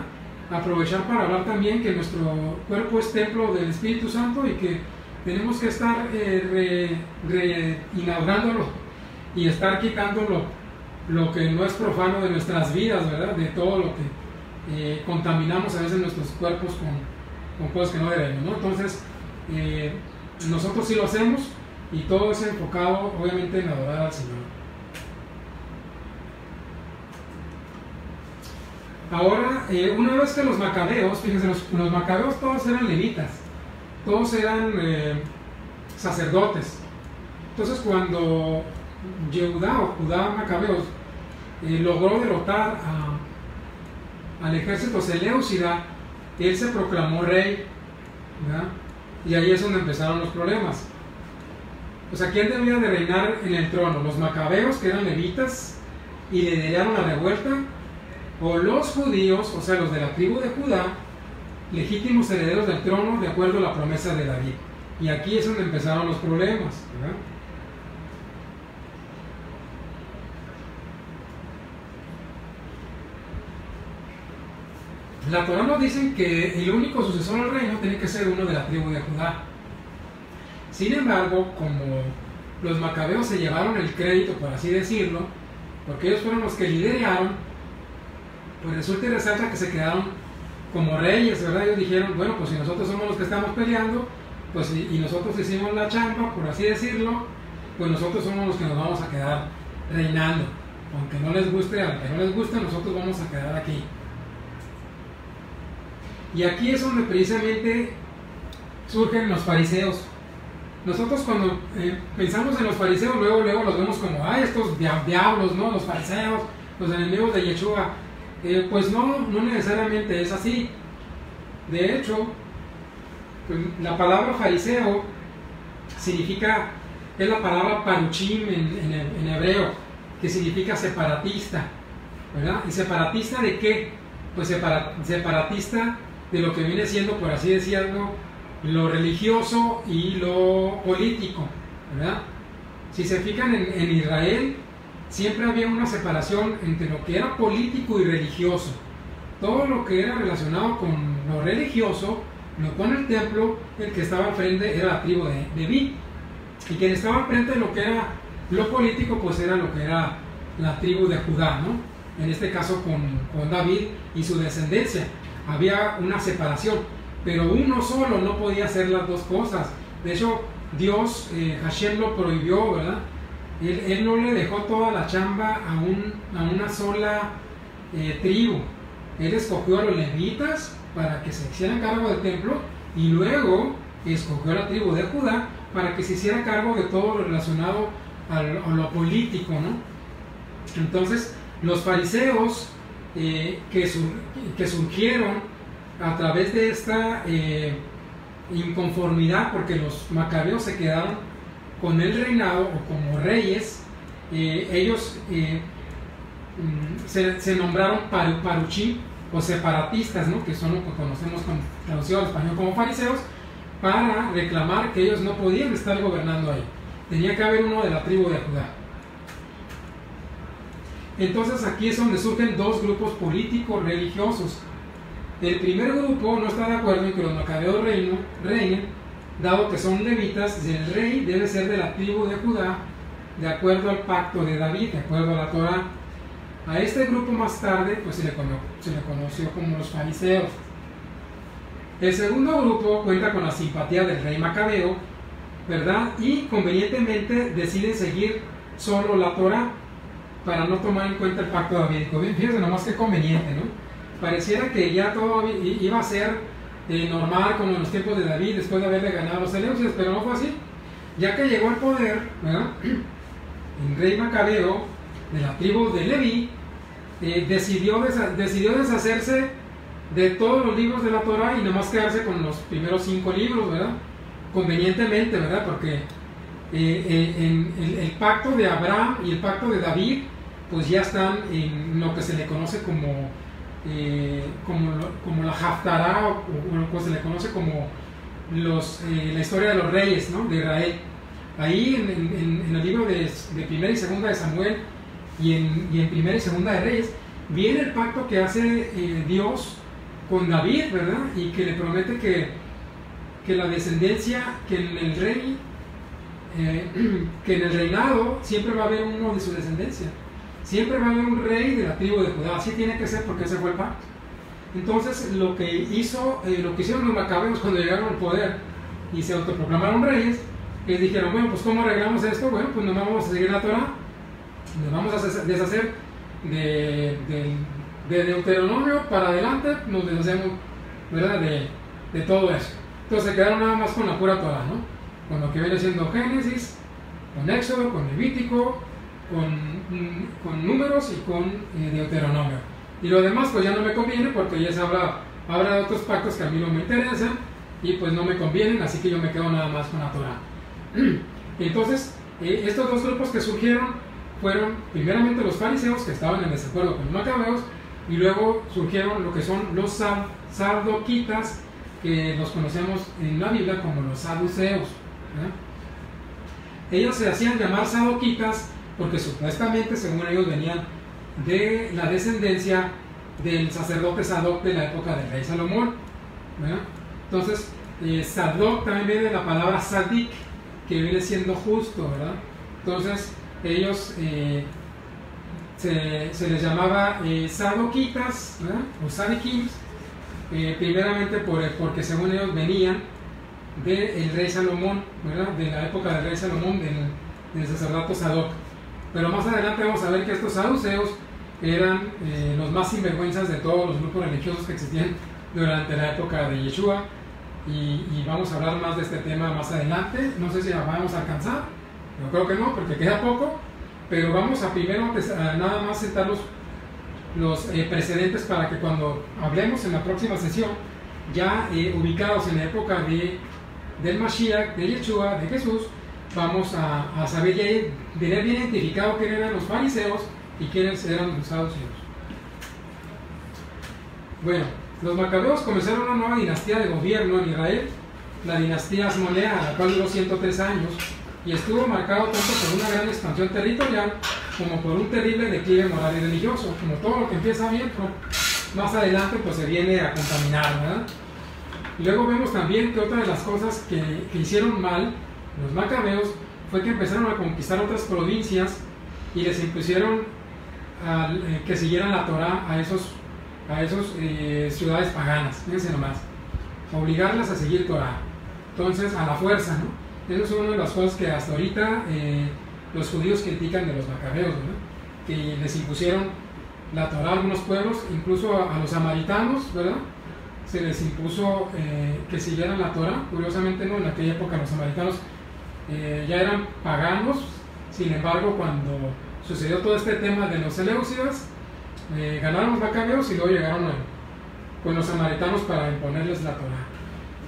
aprovechar para hablar también que nuestro cuerpo es templo del Espíritu Santo y que tenemos que estar reinaugurándolo y estar quitando lo que no es profano de nuestras vidas, ¿verdad?, de todo lo que contaminamos a veces nuestros cuerpos con cosas que no debemos, ¿no? Entonces, nosotros sí lo hacemos, y todo es enfocado obviamente en adorar al Señor. Ahora, una vez que los macabeos, fíjense, los macabeos todos eran levitas, todos eran sacerdotes. Entonces, cuando Yehudá o Judá Macabeos logró derrotar al ejército seleucida, él se proclamó rey, ¿verdad? Y ahí es donde empezaron los problemas. O sea, ¿quién debía de reinar en el trono? ¿Los macabeos, que eran levitas y lideraron la revuelta? ¿O los judíos, o sea, los de la tribu de Judá, legítimos herederos del trono de acuerdo a la promesa de David? Y aquí es donde empezaron los problemas, ¿verdad? La Torah nos dice que el único sucesor al reino tiene que ser uno de la tribu de Judá. Sin embargo, como los macabeos se llevaron el crédito, por así decirlo, porque ellos fueron los que lideraron, pues resulta y resalta que se quedaron como reyes, ¿verdad? Ellos dijeron, bueno, pues si nosotros somos los que estamos peleando, pues y nosotros hicimos la chamba, por así decirlo, pues nosotros somos los que nos vamos a quedar reinando. Aunque no les guste, nosotros vamos a quedar aquí. Y aquí es donde precisamente surgen los fariseos. Nosotros cuando pensamos en los fariseos, luego los vemos como, ay, estos diablos, ¿no? Los fariseos, los enemigos de Yeshua. Pues no necesariamente es así. De hecho, pues, la palabra fariseo significa, es la palabra paruchim en hebreo, que significa separatista, ¿verdad? ¿Y separatista de qué? Pues separatista de lo que viene siendo, por así decirlo, lo religioso y lo político, ¿verdad? Si se fijan en Israel, siempre había una separación entre lo que era político y religioso. Todo lo que era relacionado con lo religioso, con el templo, el que estaba al frente era la tribu de Leví. Y quien estaba al frente de lo que era lo político, pues era lo que era la tribu de Judá, ¿no? En este caso con David y su descendencia. Había una separación, pero uno solo no podía hacer las dos cosas. De hecho, Dios, Hashem lo prohibió, ¿verdad? Él no le dejó toda la chamba a una sola tribu. Él escogió a los levitas para que se hicieran cargo del templo y luego escogió a la tribu de Judá para que se hiciera cargo de todo lo relacionado a lo político, ¿no? Entonces, los fariseos que surgieron a través de esta inconformidad, porque los macabeos se quedaron con el reinado o como reyes, ellos se nombraron paruchim o separatistas, ¿no? Que son lo que conocemos traducido al español como fariseos, para reclamar que ellos no podían estar gobernando ahí. Tenía que haber uno de la tribu de Judá. Entonces aquí es donde surgen dos grupos políticos religiosos. El primer grupo no está de acuerdo en que los macabeos reinen, dado que son levitas, y el rey debe ser de la tribu de Judá, de acuerdo al pacto de David, de acuerdo a la Torá. A este grupo más tarde pues se le conoció como los fariseos. El segundo grupo cuenta con la simpatía del rey macabeo, ¿verdad? Y convenientemente deciden seguir solo la Torá para no tomar en cuenta el pacto davídico. Fíjense nomás qué conveniente, ¿no? Pareciera que ya todo iba a ser normal como en los tiempos de David, después de haberle ganado a los seleucidas, pero no fue así. Ya que llegó al poder, ¿verdad? El rey macabeo de la tribu de Leví decidió deshacerse de todos los libros de la Torá y nomás quedarse con los primeros 5 libros, ¿verdad? Convenientemente, ¿verdad? Porque el pacto de Abraham y el pacto de David pues ya están en lo que se le conoce como la Haftará, o lo que se le conoce como la historia de los reyes, ¿no? De Israel. Ahí en el libro de Primera y Segunda de Samuel y en Primera y Segunda de Reyes viene el pacto que hace Dios con David, ¿verdad? Y que le promete que la descendencia, que en el rey, que en el reinado siempre va a haber uno de su descendencia. Siempre va a haber un rey de la tribu de Judá. Así tiene que ser porque ese fue el pacto. Entonces lo que hicieron los macabeos cuando llegaron al poder y se autoproclamaron reyes, es dijeron, bueno, pues ¿cómo arreglamos esto? Bueno, pues no vamos a seguir la Torá, nos vamos a deshacer de Deuteronomio para adelante, nos deshacemos, ¿verdad? De todo eso. Entonces se quedaron nada más con la pura Torá, ¿no? Con lo que viene siendo Génesis, con Éxodo, con Levítico, con Números y con Deuteronomio. Y lo demás pues ya no me conviene porque ya se habla de otros pactos que a mí no me interesan y pues no me convienen, así que yo me quedo nada más con la Torá. Entonces, estos dos grupos que surgieron fueron primeramente los fariseos, que estaban en desacuerdo con los macabeos, y luego surgieron lo que son los sardoquitas, que los conocemos en la Biblia como los saduceos, ¿verdad? Ellos se hacían llamar sadoquitas porque supuestamente, según ellos, venían de la descendencia del sacerdote Sadoc de la época del rey Salomón, ¿verdad? Entonces, Sadoc también viene de la palabra sadik, que viene siendo justo, ¿verdad? Entonces, ellos se les llamaba sadoquitas, ¿verdad? O sadikim, primeramente porque según ellos venían del rey Salomón, ¿verdad? De la época del rey Salomón, del sacerdote Sadoc. Pero más adelante vamos a ver que estos saduceos eran los más sinvergüenzas de todos los grupos religiosos que existían durante la época de Yeshua, y vamos a hablar más de este tema más adelante. No sé si la vamos a alcanzar, yo creo que no, porque queda poco, pero vamos a primero nada más sentarnos los precedentes para que cuando hablemos en la próxima sesión, ya ubicados en la época del Mashiach, de Yeshua, de Jesús, vamos a saber ya tener bien identificado quiénes eran los fariseos y quiénes eran los saduceos. Bueno, los macabeos comenzaron una nueva dinastía de gobierno en Israel, la dinastía Asmonea, la cual duró 103 años y estuvo marcado tanto por una gran expansión territorial como por un terrible declive moral y religioso. Como todo lo que empieza bien, pues, más adelante pues se viene a contaminar, ¿verdad? Y luego vemos también que otra de las cosas que hicieron mal los macabeos fue que empezaron a conquistar otras provincias y les impusieron que siguieran la Torá a esos ciudades paganas, fíjense nomás, obligarlas a seguir Torá, entonces a la fuerza, ¿no? Eso es una de las cosas que hasta ahorita los judíos critican de los macabeos, ¿no? Que les impusieron la Torá a algunos pueblos, incluso a los samaritanos, ¿verdad? Se les impuso que siguieran la Torá. Curiosamente, ¿no? En aquella época los samaritanos ya eran paganos. Sin embargo, cuando sucedió todo este tema de los seleucidas, ganaron los macabeos y luego llegaron con los samaritanos para imponerles la Torá.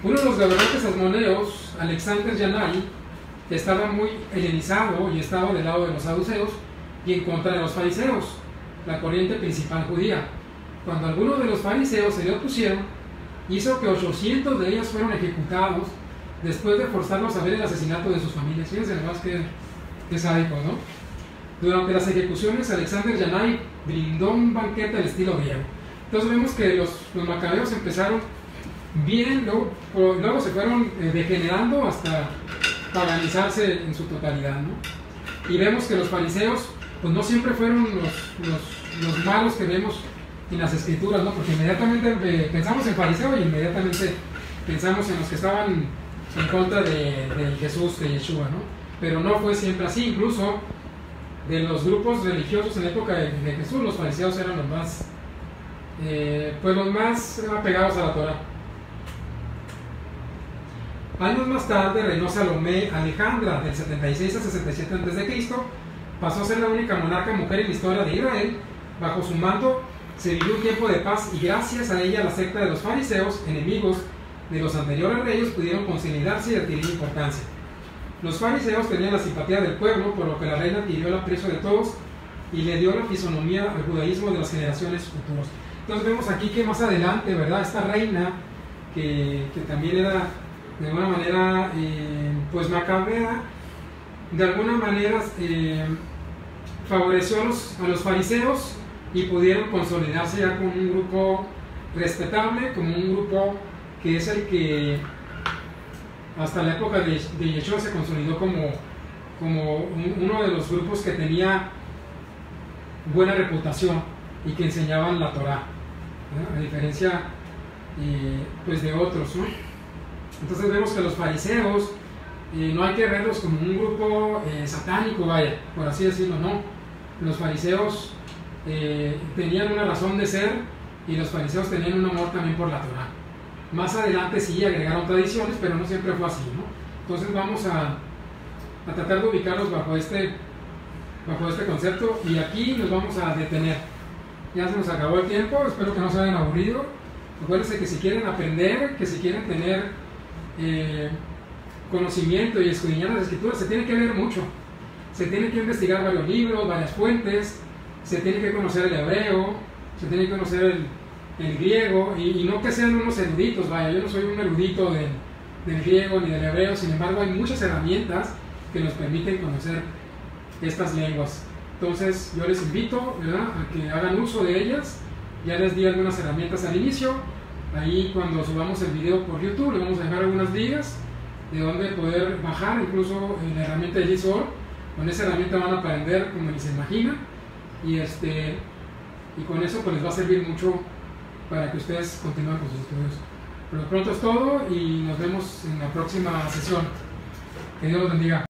Uno de los gobernantes asmoneos, Alexander Yanai, estaba muy helenizado y estaba del lado de los saduceos y en contra de los fariseos, la corriente principal judía. Cuando algunos de los fariseos se le opusieron, hizo que 800 de ellos fueron ejecutados después de forzarlos a ver el asesinato de sus familias. Fíjense además que sádico, ¿no? Durante las ejecuciones, Alexander Yanai brindó un banquete al estilo griego. Entonces vemos que los macabeos empezaron bien, luego se fueron degenerando hasta paganizarse en su totalidad, ¿no? Y vemos que los fariseos pues no siempre fueron los malos que vemos en las escrituras, ¿no? Porque inmediatamente pensamos en fariseo y inmediatamente pensamos en los que estaban en contra de Jesús, de Yeshua, ¿no? Pero no fue siempre así. Incluso de los grupos religiosos en la época de Jesús, los fariseos eran los más los más apegados a la Torá. Años más tarde reinó Salomé Alejandra, del 76 a 67 a.C., pasó a ser la única monarca mujer en la historia de Israel. Bajo su mando se vivió un tiempo de paz y gracias a ella la secta de los fariseos, enemigos de los anteriores reyes, pudieron consolidarse y adquirir importancia. Los fariseos tenían la simpatía del pueblo, por lo que la reina adquirió el aprecio de todos y le dio la fisonomía al judaísmo de las generaciones futuras. Entonces vemos aquí que más adelante, ¿verdad? Esta reina, que también era de alguna manera pues macabea, de alguna manera favoreció a los fariseos y pudieron consolidarse ya como un grupo respetable, como un grupo que es el que hasta la época de Yeshua se consolidó como uno de los grupos que tenía buena reputación y que enseñaban la Torá, ¿no? A diferencia pues de otros, ¿no? Entonces vemos que los fariseos no hay que verlos como un grupo satánico, vaya, por así decirlo, no. Los fariseos tenían una razón de ser y los fariseos tenían un amor también por la Torá. Más adelante sí agregaron tradiciones, pero no siempre fue así, ¿no? Entonces vamos a tratar de ubicarlos bajo este concepto y aquí nos vamos a detener. Ya se nos acabó el tiempo, espero que no se hayan aburrido. Acuérdense que si quieren aprender, que si quieren tener conocimiento y escudriñar las escrituras, se tiene que leer mucho. Se tiene que investigar varios libros, varias fuentes, se tiene que conocer el hebreo, se tiene que conocer el griego, y no que sean unos eruditos, vaya, yo no soy un erudito del griego ni del hebreo, sin embargo hay muchas herramientas que nos permiten conocer estas lenguas. Entonces yo les invito, ¿verdad?, a que hagan uso de ellas. Ya les di algunas herramientas al inicio. Ahí cuando subamos el video por YouTube le vamos a dejar algunas ligas de donde poder bajar incluso la herramienta de JSON. Con esa herramienta van a aprender como ni se imagina y con eso pues les va a servir mucho para que ustedes continúen con sus estudios. Por lo pronto es todo y nos vemos en la próxima sesión. Que Dios los bendiga.